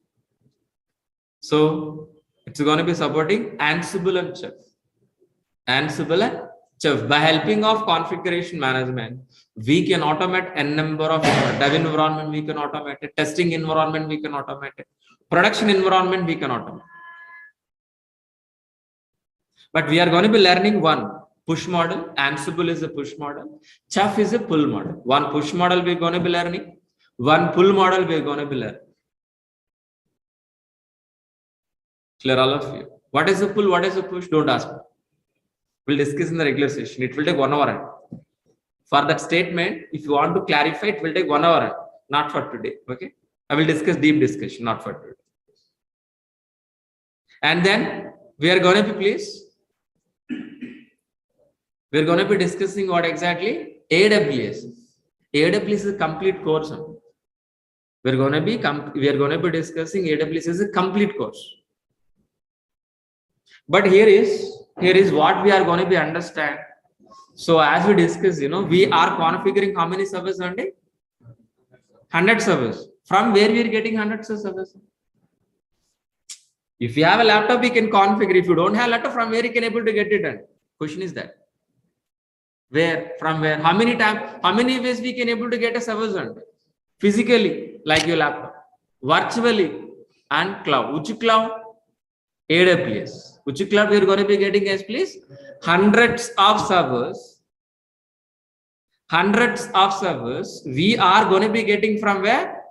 So it's going to be supporting Ansible and Chef. Ansible and Chef. By helping of configuration management, we can automate n number of dev environment, we can automate it, testing environment, we can automate it, production environment, we can automate. But we are going to be learning one push model. Ansible is a push model. Chef is a pull model. One push model we're going to be learning. One pull model we're going to be learning. Clear all of you? What is a pull? What is a push? Don't ask me. We'll discuss in the regular session. It will take 1 hour. For that statement, if you want to clarify, it will take 1 hour. Not for today. Okay. I will discuss deep discussion, not for today. And then we are going to be please. We're going to be discussing what exactly? AWS. AWS is a complete course. We are going to be discussing AWS as a complete course. But here is what we are going to be understand. So as we discussed, we are configuring how many servers on day? 100 servers. From where we are getting hundreds of servers? If you have a laptop, we can configure. If you don't have a laptop, from where you can able to get it done? Question is that. Where? From where? How many times? How many ways we can able to get a servers on? Physically, like your laptop. Virtually and cloud. Which cloud? AWS. Which cloud we are going to be getting as please? Hundreds of servers. Hundreds of servers we are going to be getting from where?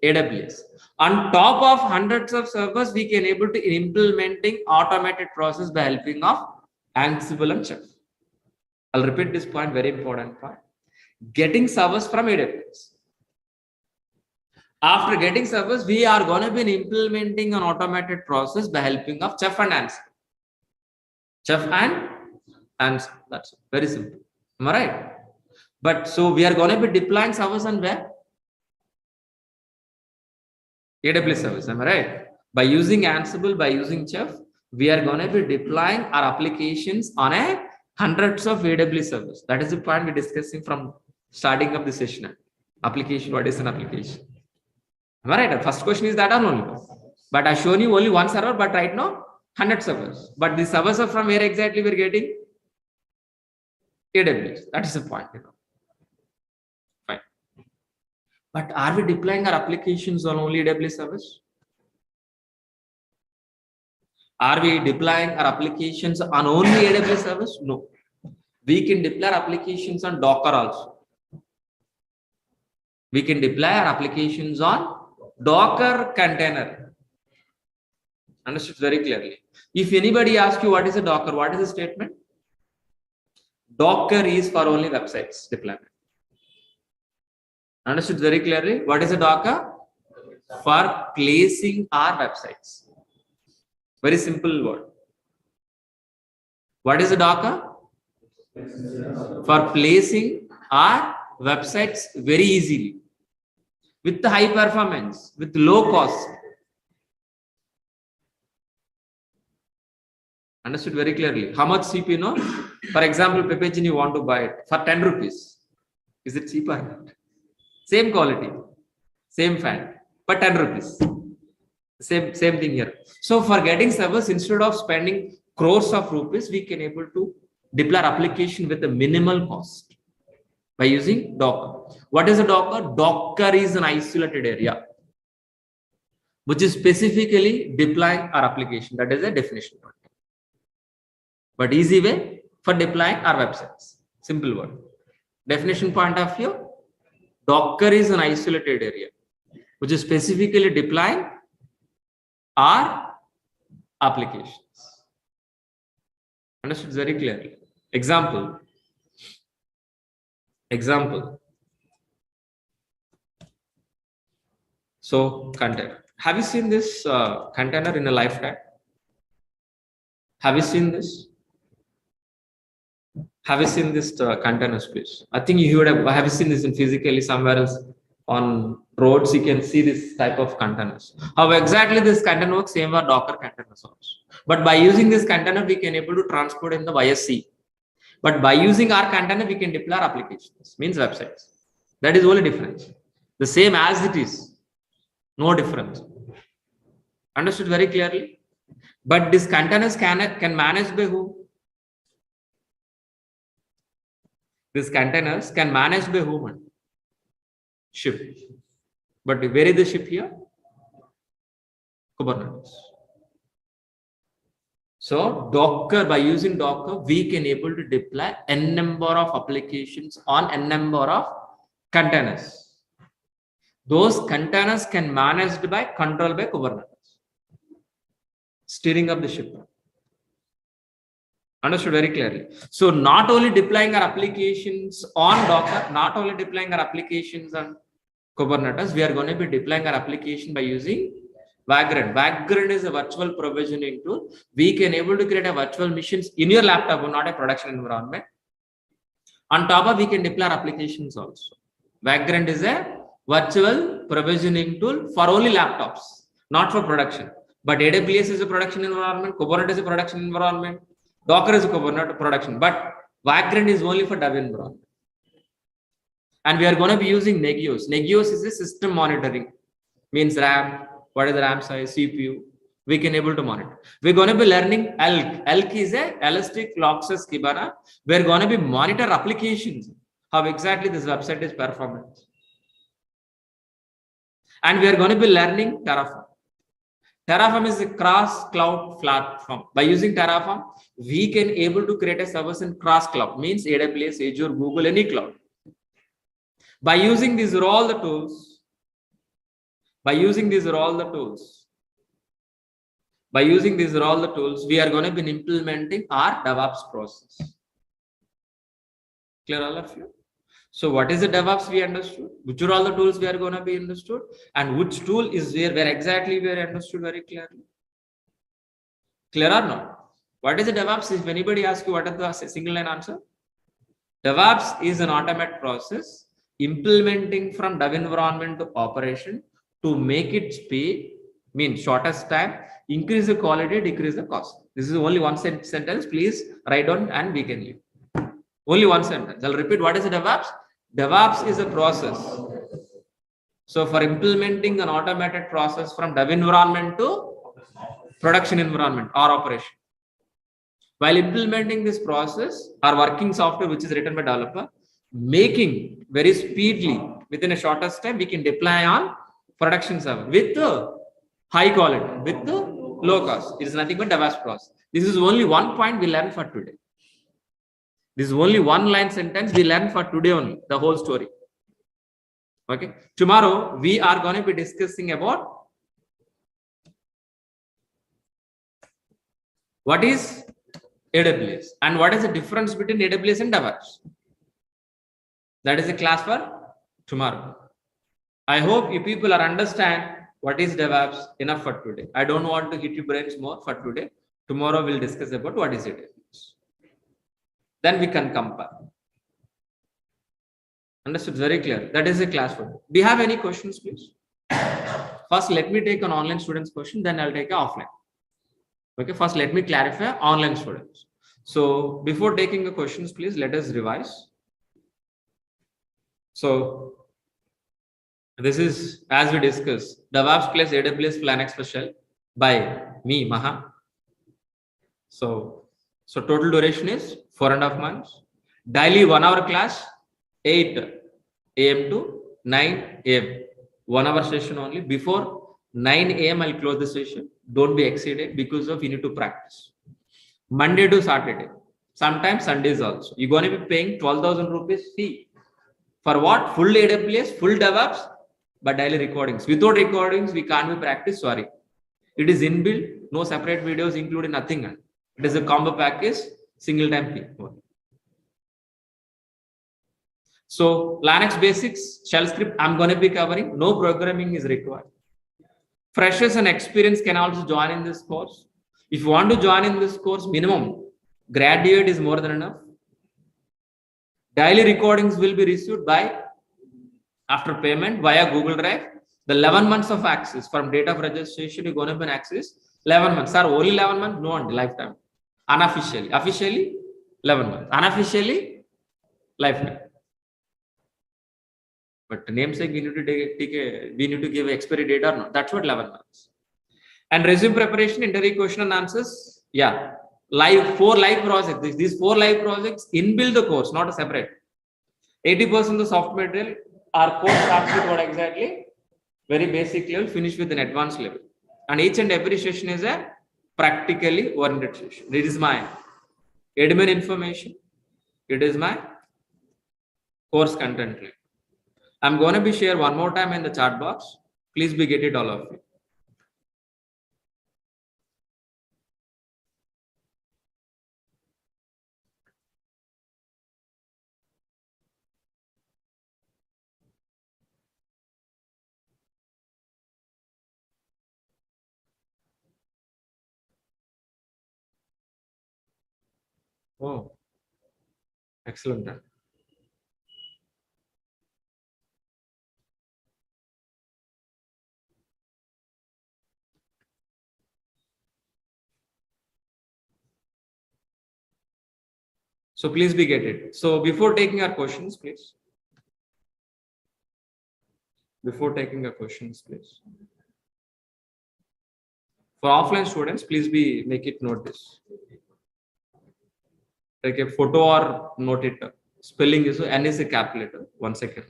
AWS. On top of hundreds of servers, we can able to implementing automated process by helping of Ansible and Chef. I'll repeat this point, very important point. Getting servers from AWS. After getting servers, we are going to be implementing an automated process by helping of Chef and Ansible. Chef and Ansible. That's very simple. Am I right? But so we are going to be deploying servers on where? AWS service. Am I right? By using Ansible, by using Chef, we are going to be deploying our applications on a hundreds of AWS servers. That is the point we're discussing from starting of the session. Application. What is an application? Am I right? First question is that or only. But I've shown you only one server, but right now 100 servers. But the servers are from where exactly we're getting? AWS. That is the point. Fine. But are we deploying our applications on only AWS servers? Are we deploying our applications on only AWS servers? No. We can deploy our applications on Docker also. We can deploy our applications on Docker container. Understood very clearly. If anybody asks you what is a Docker, what is the statement? Docker is for only websites deployment. Understood very clearly. What is a Docker? For placing our websites. Very simple word. What is a Docker? For placing our websites very easily. With the high performance, with low cost. Understood very clearly. How much cheap, For example, Pepagin, you want to buy it for 10 rupees. Is it cheaper or not? Same quality, same fan, but 10 rupees. Same thing here. So for getting servers, instead of spending crores of rupees, we can able to deploy application with a minimal cost by using Docker. What is a Docker? Docker is an isolated area which is specifically deploying our application. That is a definition. But easy way for deploying our websites. Simple word. Definition point of view, Docker is an isolated area which is specifically deploying our applications. Understood very clearly. Example. So container. Have you seen this container in a lifetime? Have you seen this? Have you seen this container space? I think you would have you seen this in physically somewhere else on roads. You can see this type of containers. How exactly this container works? Same as Docker containers also. But by using this container, we can able to transport in the via sea. But by using our container, we can deploy our applications, means websites. That is only difference. The same as it is, no difference. Understood very clearly. But these containers can manage by who? These containers can manage by whom? Ship. But where is the ship here? Kubernetes. So Docker, by using Docker, we can able to deploy n number of applications on n number of containers. Those containers can managed by controlled by Kubernetes. Steering up the ship. Understood very clearly. So not only deploying our applications on Docker, not only deploying our applications on Kubernetes, we are going to be deploying our application by using Vagrant. Vagrant is a virtual provisioning tool. We can able to create a virtual machines in your laptop, not a production environment. On top of, we can deploy our applications also. Vagrant is a virtual provisioning tool for only laptops, not for production. But AWS is a production environment, Kubernetes is a production environment, Docker is a Kubernetes production, but Vagrant is only for dev environment. And we are going to be using Negios. Negios is a system monitoring, means RAM, what is the RAM size, CPU, we can able to monitor. We're going to be learning ELK. ELK is a Elastic Logsus Kibana. We're going to be monitor applications, how exactly this website is performing. And we are going to be learning Terraform. Terraform is a cross cloud platform. By using Terraform, we can able to create a service in cross cloud, means AWS, Azure, Google, any cloud. By using these are all the tools, we are going to be implementing our DevOps process. Clear all of you? So what is the DevOps we understood? Which are all the tools we are going to be understood? And which tool is where exactly we are understood very clearly? Clear or not? What is the DevOps? If anybody asks you what is the single line answer? DevOps is an automated process implementing from dev environment to operation to make it speed, means shortest time, increase the quality, decrease the cost. This is only one sentence. Please write down and we can leave. Only one sentence. I'll repeat. What is the DevOps? DevOps is a process. So for implementing an automated process from dev environment to production environment or operation. While implementing this process, our working software, which is written by developer, making very speedily within a shortest time, we can deploy on production server with high quality, with low cost. It is nothing but DevOps process. This is only one point we learn for today. This is only one line sentence we learn for today only, the whole story. Okay. Tomorrow we are going to be discussing about what is AWS and what is the difference between AWS and DevOps. That is a class for tomorrow. I hope you people are understand what is DevOps enough for today. I don't want to hit your brains more for today. Tomorrow we'll discuss about what is AWS. Then we can compare. Understood? Very clear. That is a class for. Do you have any questions, please? First, let me take an online student's question, then I'll take an offline. Okay, first let me clarify online students. So before taking the questions, please let us revise. So This is, as we discussed, DevOps plus AWS Linux special by me, Maha. So total duration is 4.5 months. Daily 1 hour class, 8 a.m. to 9 a.m. 1 hour session only. Before 9 a.m. I'll close the session. Don't be exceeded because of you need to practice. Monday to Saturday. Sometimes Sundays also. You're going to be paying 12,000 rupees fee. For what? Full AWS, full DevOps, but daily recordings. Without recordings, we can't be practice. Sorry. It is inbuilt, no separate videos included, nothing. It is a combo package, single time fee. So Linux basics, shell script, I'm going to be covering. No programming is required. Freshers and experience can also join in this course. If you want to join in this course, minimum graduate is more than enough. Daily recordings will be received by after payment via Google Drive. The 11 months of access from date of registration, you're going to be access 11 months. Sir, only 11 months? No, on lifetime. Unofficially. Officially, 11 months. Unofficially, lifetime. But namesake, we need to give expiry date or not. That's what 11 months. And resume preparation, interview question and answers. Yeah. Four live projects. These 4 live projects inbuilt the course, not a separate. 80% of the software material, our course starts with what exactly? Very basic level, finish with an advanced level. And each and every session is a practically oriented session. It is my admin information. It is my course content. I'm going to be share one more time in the chat box. Please be get it, all of you. Oh, excellent. So please be get it. So before taking our questions, please. Before taking our questions, please. For offline students, please be make it note this. Take a photo or note it. Spelling is N is a capital letter. 1 second.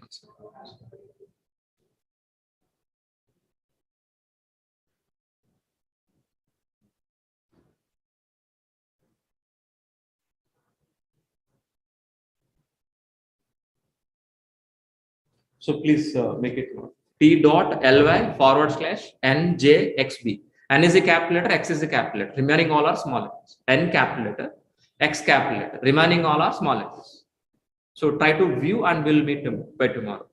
So please make it note. T.ly/NJXB. N is a capital letter, X is a capital letter. Remaining all are small letters. N capital letter, X capital letter. Remaining all are small letters. So try to view and we'll meet by tomorrow.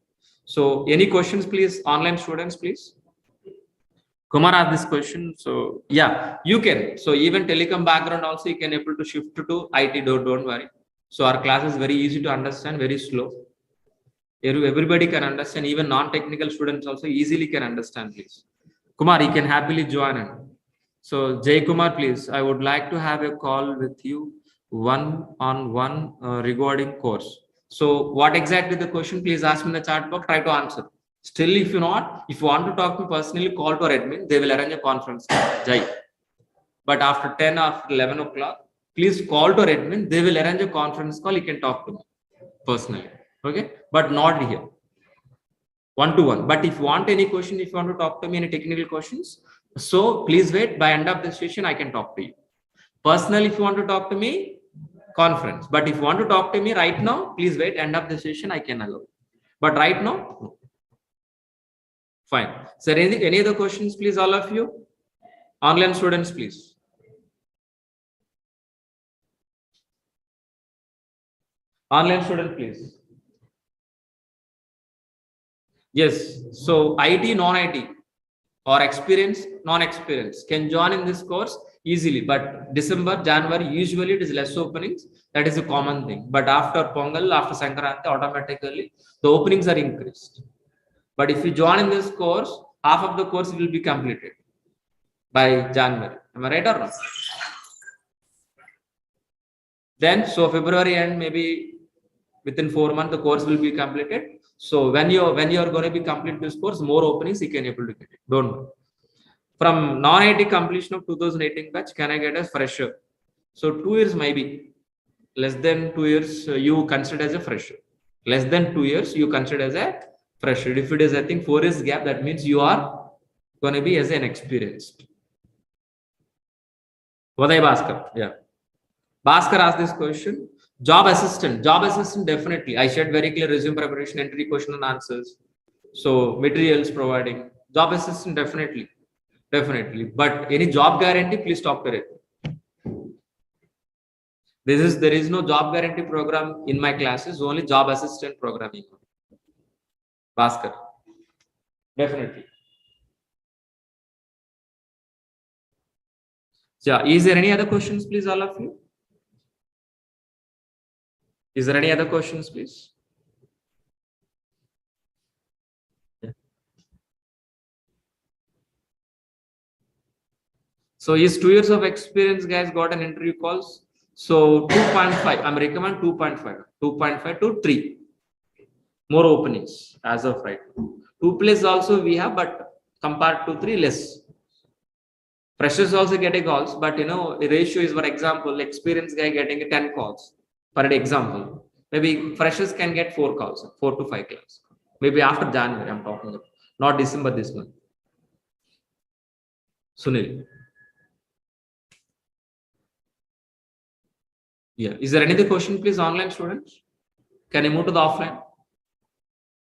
So any questions, please, online students, please. Kumar asked this question. So yeah, you can. So even telecom background also you can able to shift to IT. Don't worry. So our class is very easy to understand, very slow. Everybody can understand, even non-technical students also easily can understand, please. Kumar, you can happily join. So Jay Kumar, please, I would like to have a call with you one-on-one regarding course. So what exactly the question, please ask me in the chat box, try to answer. Still, if you want to talk to me personally, call to our admin, they will arrange a conference. Jay. But after 10 or 11 o'clock, please call to our admin, they will arrange a conference call, you can talk to me personally. Okay, but not here, one-to-one. But if you want any question, if you want to talk to me any technical questions, so please wait. By end of the session, I can talk to you personally. If you want to talk to me, conference. But if you want to talk to me right now, please wait. End of the session, I can allow. But right now, no. Fine. So any other questions, please, all of you, online students, please. Online student, please. Yes. So IT, non-IT or experience, non-experience can join in this course easily. But December, January, usually it is less openings. That is a common thing. But after Pongal, after Sankranti, automatically the openings are increased. But if you join in this course, half of the course will be completed by January. Am I right or not? Then, so February end, maybe Within 4 months, the course will be completed. So when you are going to be complete this course, more openings you can able to get it. Don't worry. From non-IT completion of 2018 batch, can I get a fresher? So 2 years maybe. Less than 2 years, you consider as a fresher. Less than 2 years, you consider as a fresher. If it is, I think, 4 years gap, that means you are going to be as an experienced. Vaday Bhaskar. Yeah. Bhaskar asked this question. Job assistant. Job assistant, definitely. I shared very clear resume preparation, entry question and answers. So materials providing. Job assistant, definitely. Definitely. But any job guarantee, please talk to it. There is no job guarantee program in my classes, only job assistant programming. Bhaskar. Definitely. Yeah. Is there any other questions, please, all of you? Is there any other questions, please? Yeah. So is 2 years of experience, guys, got an interview calls? So 2.5, I'm recommend 2.5 to 3. More openings as of right now. 2+ also we have, but compared to 3, less. Freshers also getting calls, but the ratio is, for example, experienced guy getting 10 calls for an example. Maybe freshers can get 4 calls, 4 to 5 calls. Maybe after January, I'm talking about, not December this month. Sunil. Yeah. Is there any other question, please, online students? Can I move to the offline?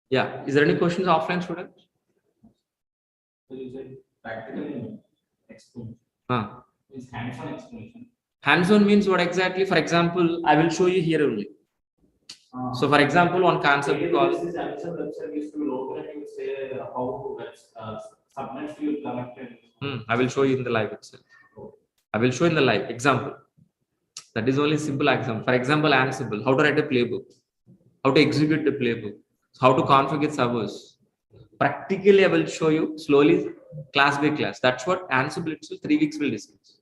Yeah. Is there any questions, offline students? So you said practical experience. Is hands-on explanation. Hands-on means what exactly? For example, I will show you here only. So, for example, one concept called. This website used to open and you say how subnets you connected. I will show you in the live itself. I will show in the live example. That is only simple example. For example, Ansible, how to write a playbook, how to execute the playbook, how to configure servers. Practically, I will show you slowly, class by class. That's what Ansible itself 3 weeks will discuss.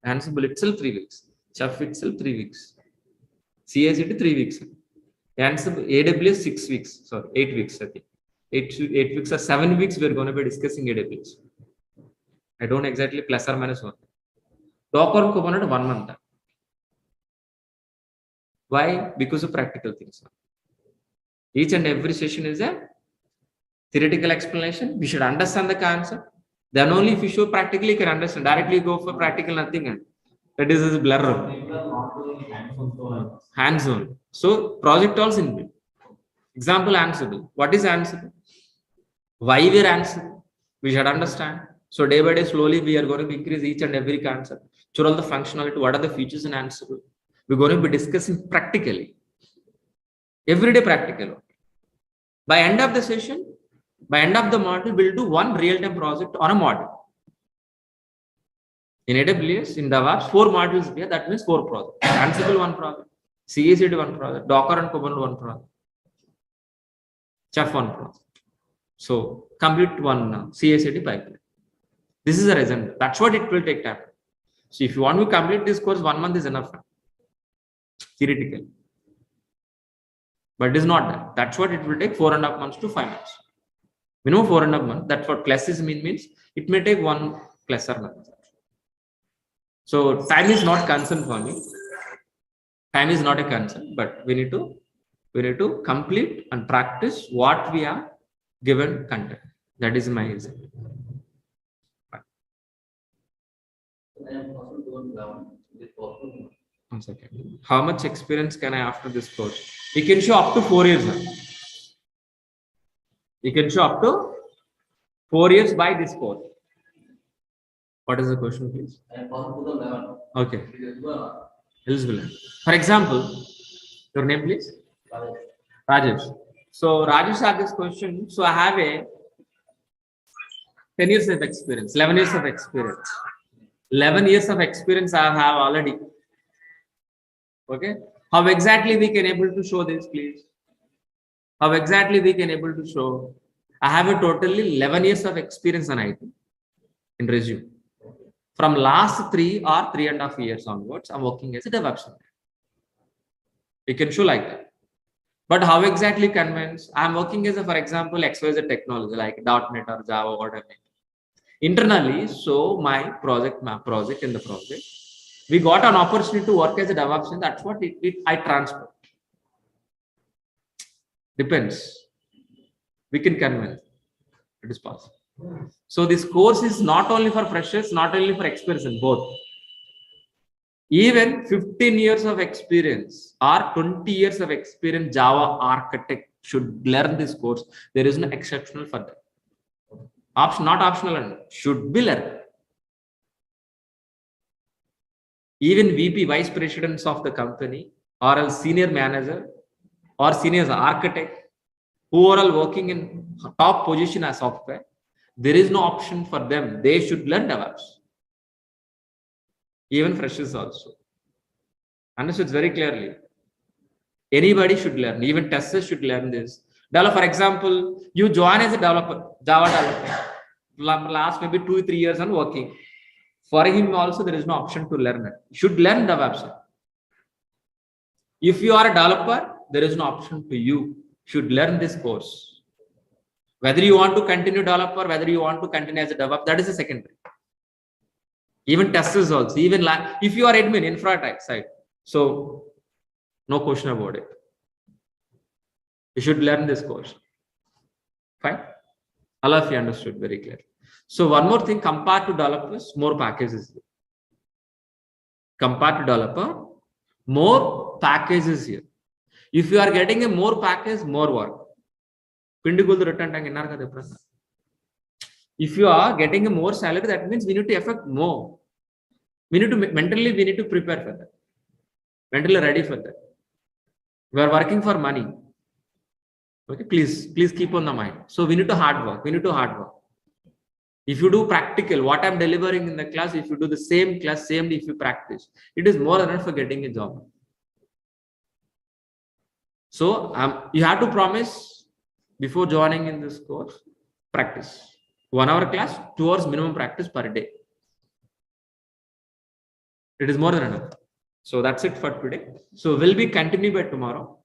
Ansible itself 3 weeks. Chef itself 3 weeks. CICD 3 weeks. Ansible AWS 6 weeks. Sorry, 8 weeks. I think 8 weeks or 7 weeks. We're going to be discussing AWS. I don't exactly plus or minus 1. Docker and Kubernetes 1 month. Why? Because of practical things. Each and every session is a theoretical explanation. We should understand the concept. Then only if you show practically, you can understand. Directly go for practical, nothing. And that is blur. Hands-on. So project also in build. Example, Ansible. What is Ansible? Why we are Ansible? We should understand. So day by day, slowly, we are going to increase each and every concept. Show all the functionality. What are the features in Ansible? We're going to be discussing practically. Everyday practical. By end of the session, by end of the module, we'll do one real-time project on a module. In AWS, in DEVOPS, 4 modules here. That means 4 projects. Ansible 1 project, CICD 1 project, Docker and Kubernetes 1 project, Chef 1 project. So complete 1 CICD pipeline. This is a result. That's what it will take time. So if you want to complete this course, 1 month is enough. Theoretically. But it is not that. That's what it will take 4.5 months to 5 months. Minimum 4.5 months. That's what classes means it may take 1 class or month. So time is not concern for me. Time is not a concern, but we need to complete and practice what we are given content. That is my result. One second. How much experience can I after this course? You can show up to 4 years. You can show up to 4 years by this course. What is the question, please? Okay. Eligible. For example, your name, please? Rajesh. So Rajesh had this question. So I have a 10 years of experience, 11 years of experience. 11 years of experience I have already. Okay. How exactly we can able to show this, please? How exactly we can able to show? I have a totally 11 years of experience on IT in resume. From last 3 or 3.5 years onwards, I'm working as a DevOps. You can show like that. But how exactly convince? I'm working as a, for example, XYZ technology like .NET or Java, whatever. Internally, so my project in the project, we got an opportunity to work as a DevOps, and that's what I transfer. Depends. We can convince. It is possible. So this course is not only for freshers, not only for experts, both. Even 15 years of experience or 20 years of experience Java architect should learn this course. There is no exceptional for that. Not optional, and should be learned. Even VP, vice presidents of the company, or a senior manager, or senior architect, who are all working in top position as software, there is no option for them. They should learn DevOps. Even freshers also. Understood very clearly. Anybody should learn. Even testers should learn this. Developer, for example, you join as a developer, Java developer. Last maybe 2-3 years and working. For him also, there is no option to learn it. You should learn DevOps. If you are a developer, there is no option to you. Should learn this course. Whether you want to continue developer, whether you want to continue as a DevOps, that is a secondary. Even testers also. Even if you are admin, infra type side, so no question about it. You should learn this course. Fine. All of you understood very clearly. So one more thing, compared to developers, more packages. Compared to developer, more packages here. If you are getting a more package, more work. If you are getting a more salary, that means we need to affect more. We need to mentally, we need to prepare for that. Mentally ready for that. We are working for money. Okay, please keep on the mind. So we need to hard work. We need to hard work. If you do practical, what I'm delivering in the class, if you do the same class, same if you practice, it is more than enough for getting a job. So you have to promise before joining in this course, practice. 1 hour class, 2 hours minimum practice per day. It is more than enough. So that's it for today. So we'll be continuing by tomorrow.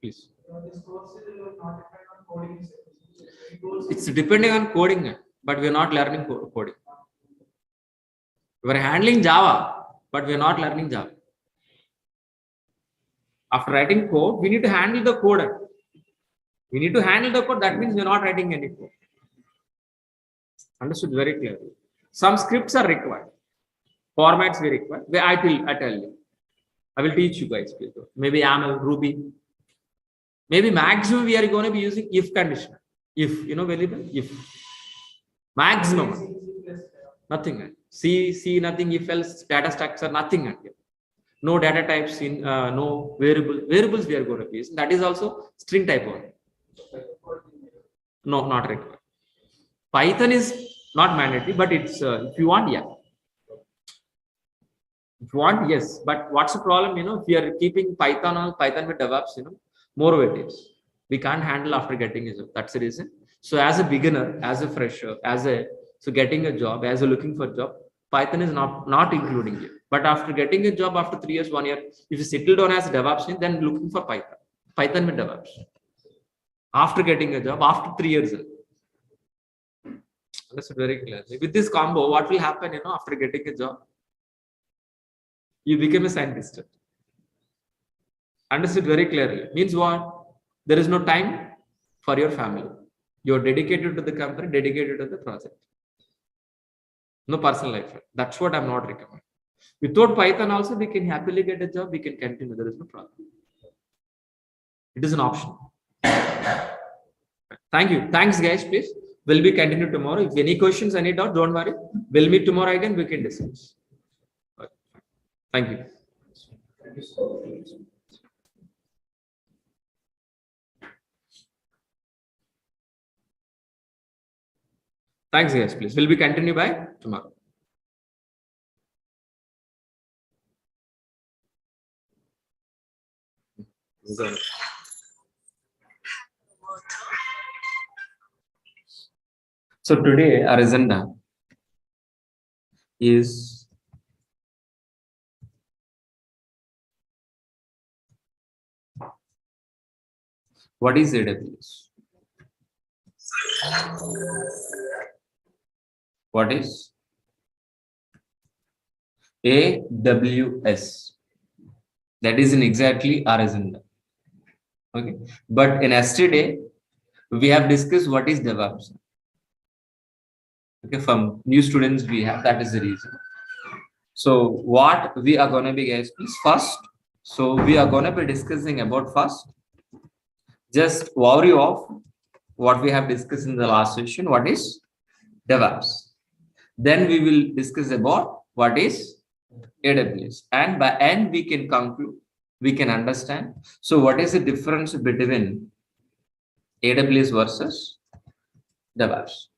Please. This course is not dependent on coding. It's depending on coding, but we are not learning coding. We are handling Java, but we are not learning Java. After writing code, we need to handle the code. We need to handle the code. That means we are not writing any code. Understood very clearly. Some scripts are required. Formats we require. I tell you. I will teach you guys. Maybe YAML, Ruby. Maybe maximum we are going to be using if condition. If, variable, if. Maximum. Nothing. C, nothing, if else, data structure, nothing. No data types in, no variables we are going to use. That is also string type only. No, not required. Python is not mandatory, but it's, if you want, yeah. If you want, yes. But what's the problem, if you are keeping Python or Python with DevOps, more weightage. We can't handle after getting a job. That's the reason. So as a beginner, as a fresher, so getting a job, as a looking for a job, Python is not including you. But after getting a job after 3 years, 1 year, if you settle down as a DevOps, then looking for Python with DevOps. After getting a job, after 3 years. That's very clear. With this combo, what will happen, after getting a job? You become a scientist. Understood very clearly. Means what? There is no time for your family. You're dedicated to the company, dedicated to the project. No personal life. That's what I'm not recommending. Without Python also, we can happily get a job. We can continue. There is no problem. It is an option. Thank you. Thanks, guys. Please. We'll be continued tomorrow. If any questions, any doubt, don't worry. We'll meet tomorrow again. We can discuss. Thank you. Thank you so much. Thanks, guys. Please. We'll be continued by tomorrow. So today our agenda is What is AWS? What is AWS? That is in exactly our agenda. Okay. But in yesterday, we have discussed what is DevOps. Okay, from new students we have, that is the reason. So what we are going to be, guys, please first. So we are going to be discussing about first. Just worry of what we have discussed in the last session. What is DevOps? Then we will discuss about what is AWS, and by end we can conclude, we can understand. So what is the difference between AWS versus DevOps?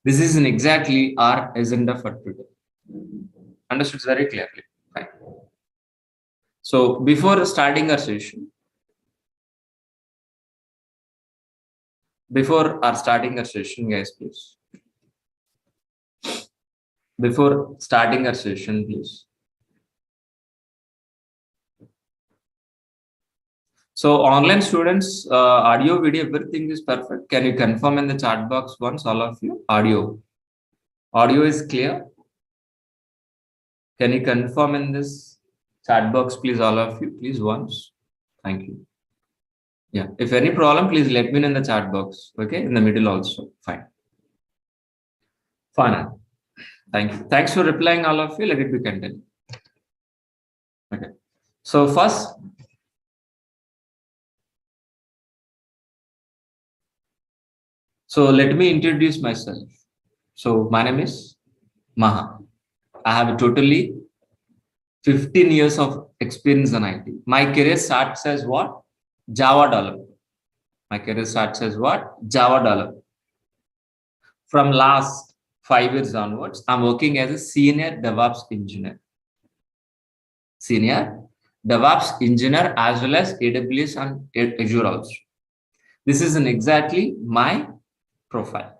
This is in exactly our agenda for today. Understood very clearly. Fine. So before starting our session, guys, please. Before starting our session, please. So online students, audio, video, everything is perfect. Can you confirm in the chat box once, all of you? Audio is clear. Can you confirm in this chat box, please, all of you, please, once. Thank you. Yeah, if any problem, please let me know in the chat box. Okay, in the middle also. Fine. Fine. Thank you. Thanks for replying, all of you. Let it be continued. Okay. So first, let me introduce myself. So my name is Maha. I have totally 15 years of experience in IT. My career starts as what? Java developer. My career starts as what? Java developer. From last 5 years onwards, I'm working as a senior DevOps engineer. Senior DevOps engineer as well as AWS and Azure also. This is exactly my profile.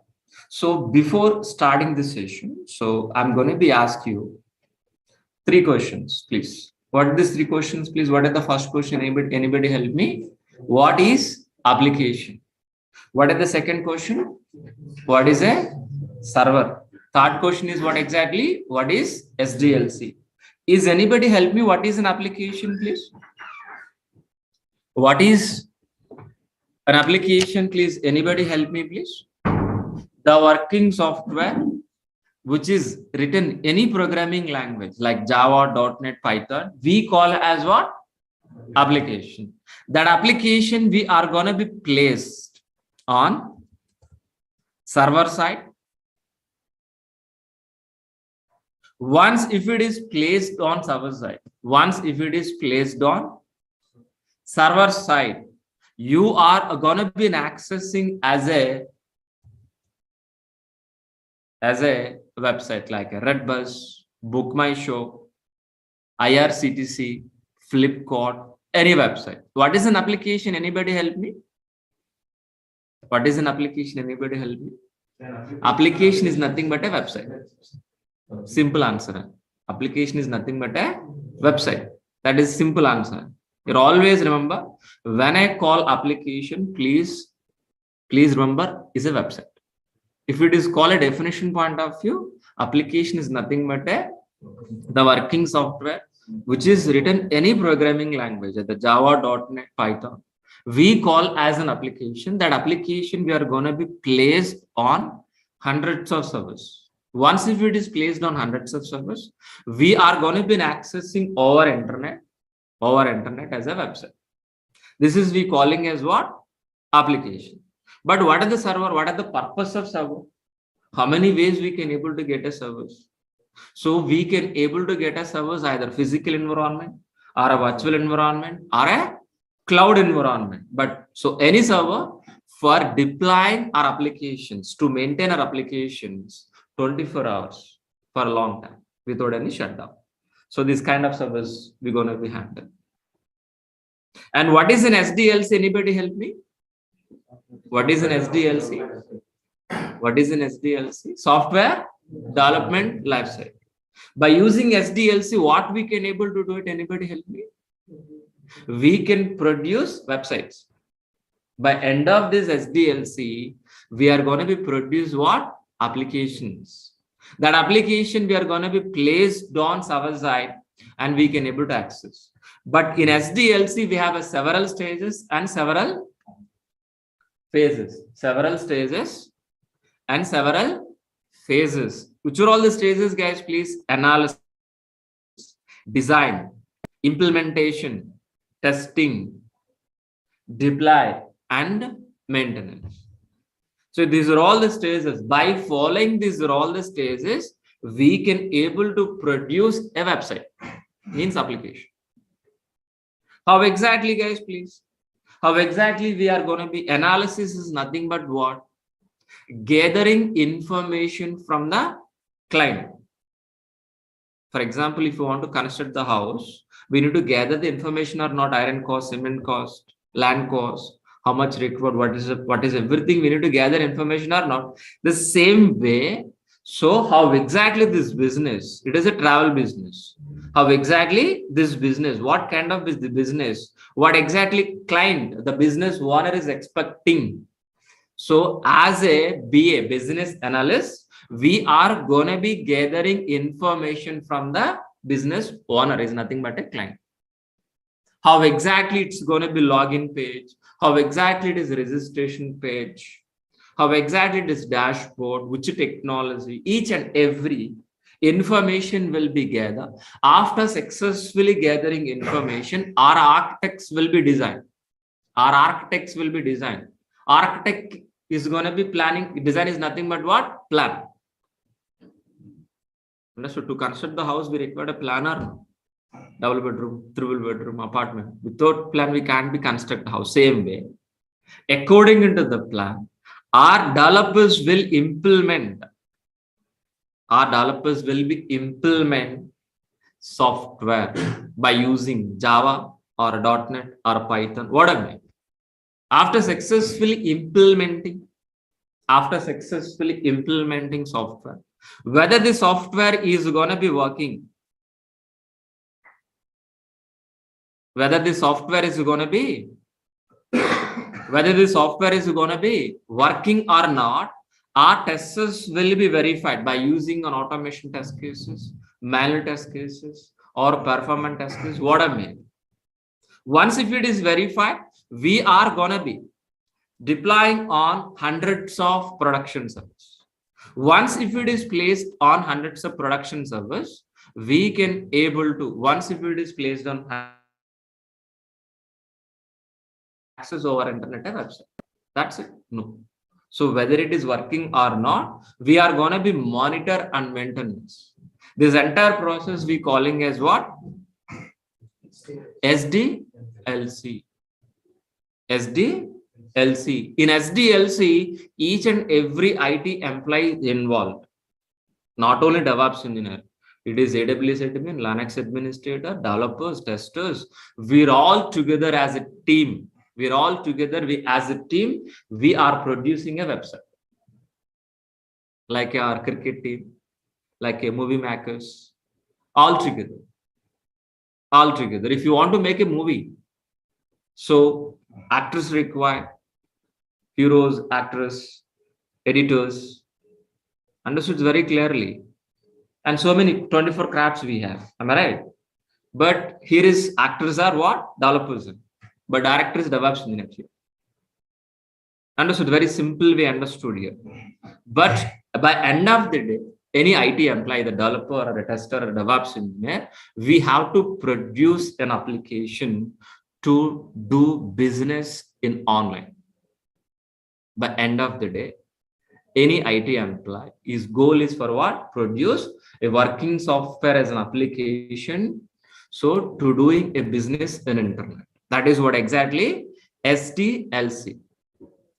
So before starting this session, so I'm going to be ask you 3 questions, please. What are these 3 questions, please? What is the first question? Anybody help me? What is application? What is the second question? What is a server? Third question is what exactly? What is SDLC? Is anybody help me? What is an application, please? What is an application, please? Anybody help me, please? The working software which is written any programming language like Java, .NET, Python, we call as what? Application. That application we are going to be placed on server side. Once if it is placed on server side, server side, you are going to be accessing as a website like a Redbus, Book My Show, IRCTC, Flipkart, any website. What is an application? Anybody help me? What is an application? Anybody help me? Application is nothing but a website. Simple answer. Application is nothing but a website. That is simple answer. You always remember, when I call application, please remember, is a website. If it is called a definition point of view, application is nothing but the working software which is written any programming language, the Java, .NET, Python. We call as an application. That application we are going to be placed on hundreds of servers. Once if it is placed on hundreds of servers, we are going to be accessing over internet as a website. This is we calling as what? Application. But what is the server? What are the purpose of server? How many ways we can able to get a service? So we can able to get a service either physical environment or a virtual environment or a cloud environment. But so any server for deploying our applications, to maintain our applications 24 hours for a long time without any shutdown. So this kind of service we're going to be handling. And what is an SDLC? Anybody help me? What is an SDLC? What is an SDLC? Software Development Lifecycle. By using SDLC, what we can able to do it? Anybody help me? We can produce websites. By end of this SDLC, we are going to be produce what? Applications. That application we are going to be placed on server side and we can able to access. But in SDLC, we have a several stages and several phases. Several stages and several phases. Which are all the stages, guys? Please analysis, design, implementation, testing, deploy, and maintenance. So these are all the stages. By following these are all the stages, we can able to produce a website, means application. How exactly, guys, please? How exactly we are going to be? Analysis is nothing but what? Gathering information from the client. For example, if you want to construct the house, we need to gather the information or not: iron cost, cement cost, land cost, how much required, what is everything. We need to gather information or not. The same way. So how exactly this business? It is a travel business. How exactly this business? What kind of is the business? What exactly client, the business owner is expecting? So as a BA, business analyst, we are going to be gathering information from the business owner, is nothing but a client. How exactly it's going to be login page, how exactly it is registration page, how exactly it is dashboard, which technology, each and every information will be gathered. After successfully gathering information, our architects will be designed. Our architects will be designed. Architect is going to be planning. Design is nothing but what? Plan. So to construct the house, we require a planner. Double bedroom, triple bedroom, apartment. Without plan, we can't be construct the house. Same way, according into the plan, our developers will implement. Our developers will be implement software by using Java or .NET or Python, whatever. After successfully implementing software, whether the software is going to be working, whether the software is going to be working or not, our testers will be verified by using an automation test cases, manual test cases, or performance test cases, what I mean. Once if it is verified, we are going to be deploying on hundreds of production servers. Once if it is placed on hundreds of production servers, we can able to, once if it is placed on access over internet and website. That's it. No. So whether it is working or not, we are going to be monitor and maintenance. This entire process we calling as what? SDLC. SDLC. In SDLC, each and every IT employee is involved. Not only DevOps engineer. It is AWS admin, Linux administrator, developers, testers. We're all together as a team. We're all together. As a team, we are producing a website. Like our cricket team, like a movie makers, all together. All together. If you want to make a movie, so actors required, heroes, actors, editors, understood very clearly. And so many 24 crafts we have. Am I right? But here is actors are what? Developers. But director is DevOps engineer here. Understood? Very simple way understood here. But by end of the day, any IT employee, the developer or the tester or DevOps engineer, we have to produce an application to do business in online. By end of the day, any IT employee, his goal is for what? Produce a working software as an application. So to doing a business in internet. That is what exactly SDLC.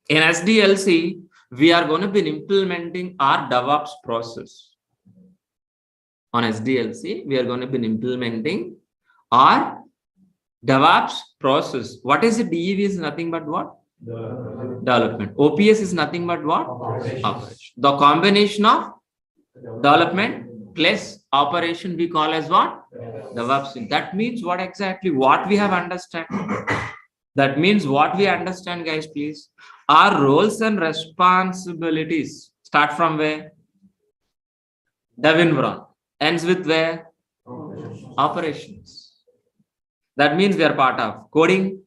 In SDLC, we are going to be implementing our DevOps process. On SDLC, we are going to be implementing our DevOps process. What is it? DEV is nothing but what? Development. OPS is nothing but what? Operation. The combination of development plus operation we call as what? DevOps. That means what exactly? What we have understand. That means what we understand, guys, please. Our roles and responsibilities start from where? Dev environment. Ends with where? Operations. That means we are part of coding,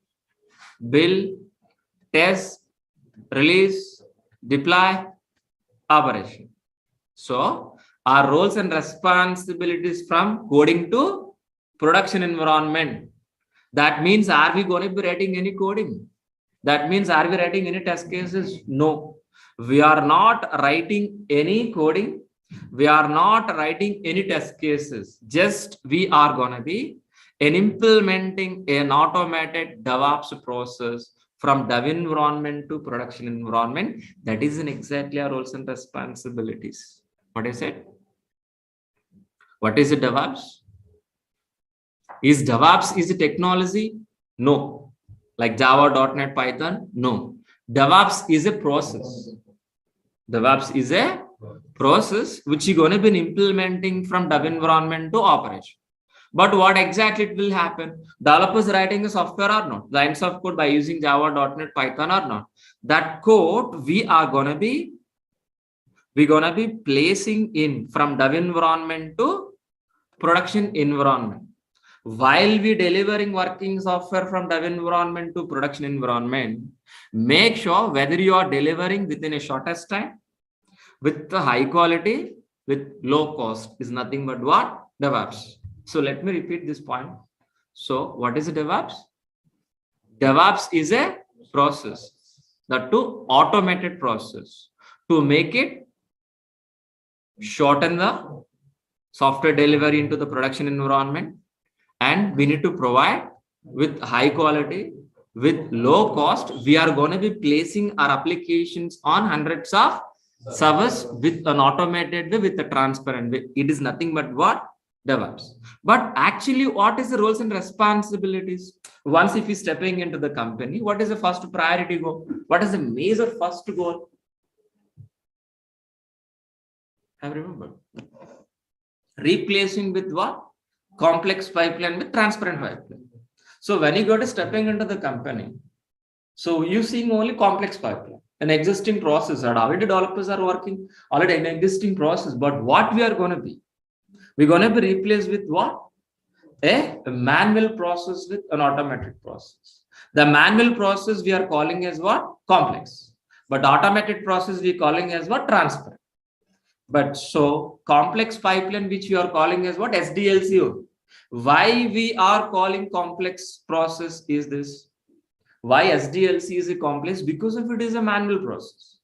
build, test, release, deploy, operation. So our roles and responsibilities from coding to production environment. That means, are we going to be writing any coding? That means, are we writing any test cases? No, we are not writing any coding. We are not writing any test cases. Just we are going to be implementing an automated DevOps process from dev environment to production environment. That is in exactly our roles and responsibilities. What I said? What is a DevOps? Is DevOps is a technology? No. Like Java, .NET, Python? No. DevOps is a process. DevOps is a process which you're going to be implementing from dev environment to operation. But what exactly it will happen? Developers writing a software or not? Lines of code by using Java, .NET, Python or not? That code we're gonna be placing in from dev environment to production environment. While we delivering working software from dev environment to production environment, make sure whether you are delivering within a shortest time, with the high quality, with low cost is nothing but what? DevOps. So let me repeat this point. So what is a DevOps? DevOps is a process, that to automated process to make it shorten the software delivery into the production environment, and we need to provide with high quality, with low cost. We are going to be placing our applications on hundreds of servers with an automated way, with a transparent way. It is nothing but what? DevOps. But actually, what is the roles and responsibilities? Once if you're stepping into the company, what is the first priority goal? What is the major first goal? Have remembered? Replacing with what? Complex pipeline with transparent pipeline. So when you go to stepping into the company, so you seeing only complex pipeline, an existing process that already developers are working, already an existing process. But what we are going to be? We're going to be replaced with what? A manual process with an automated process. The manual process we are calling as what? Complex. But automated process we are calling as what? Transparent. But so complex pipeline, which we are calling as what? SDLC. Why we are calling complex process is this? Why SDLC is a complex? Because if it is a manual process.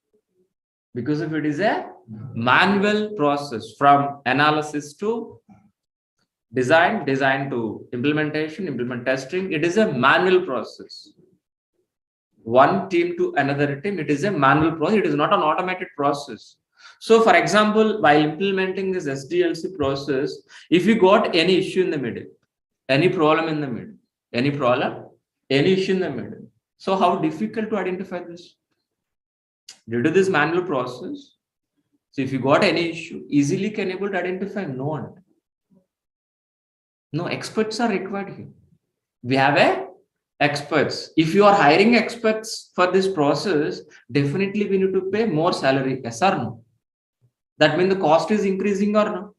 Because if it is a manual process from analysis to design to implementation, implement testing, it is a manual process. One team to another team, it is a manual process. It is not an automated process. So for example, while implementing this SDLC process, if you got any issue in the middle, any problem in the middle, any issue in the middle. So how difficult to identify this? Due to this manual process, so if you got any issue, easily can able to identify? No experts are required here. We have experts. If you are hiring experts for this process, definitely we need to pay more salary. Yes or no? That means the cost is increasing or no?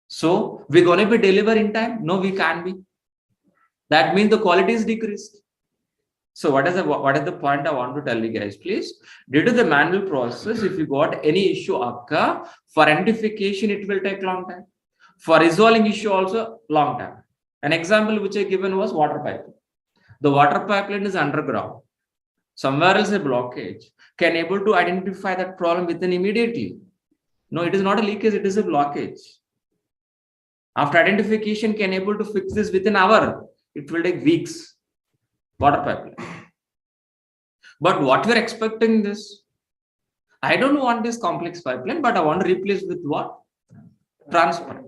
So we're going to be deliver in time? No, we can't be. That means the quality is decreased. So what is the point I want to tell you guys, please? Due to the manual process, if you got any issue occur, for identification, it will take long time. For resolving issue also long time. An example which I given was water pipeline. The water pipeline is underground. Somewhere else a blockage. Can able to identify that problem within immediately? No, it is not a leakage, it is a blockage. After identification, can able to fix this within an hour. It will take weeks. Water pipeline. But what we're expecting this, I don't want this complex pipeline, but I want to replace with what? Transparent.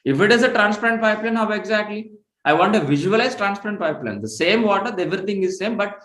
If it is a transparent pipeline, how exactly? I want to visualize transparent pipeline. The same water, everything is same, but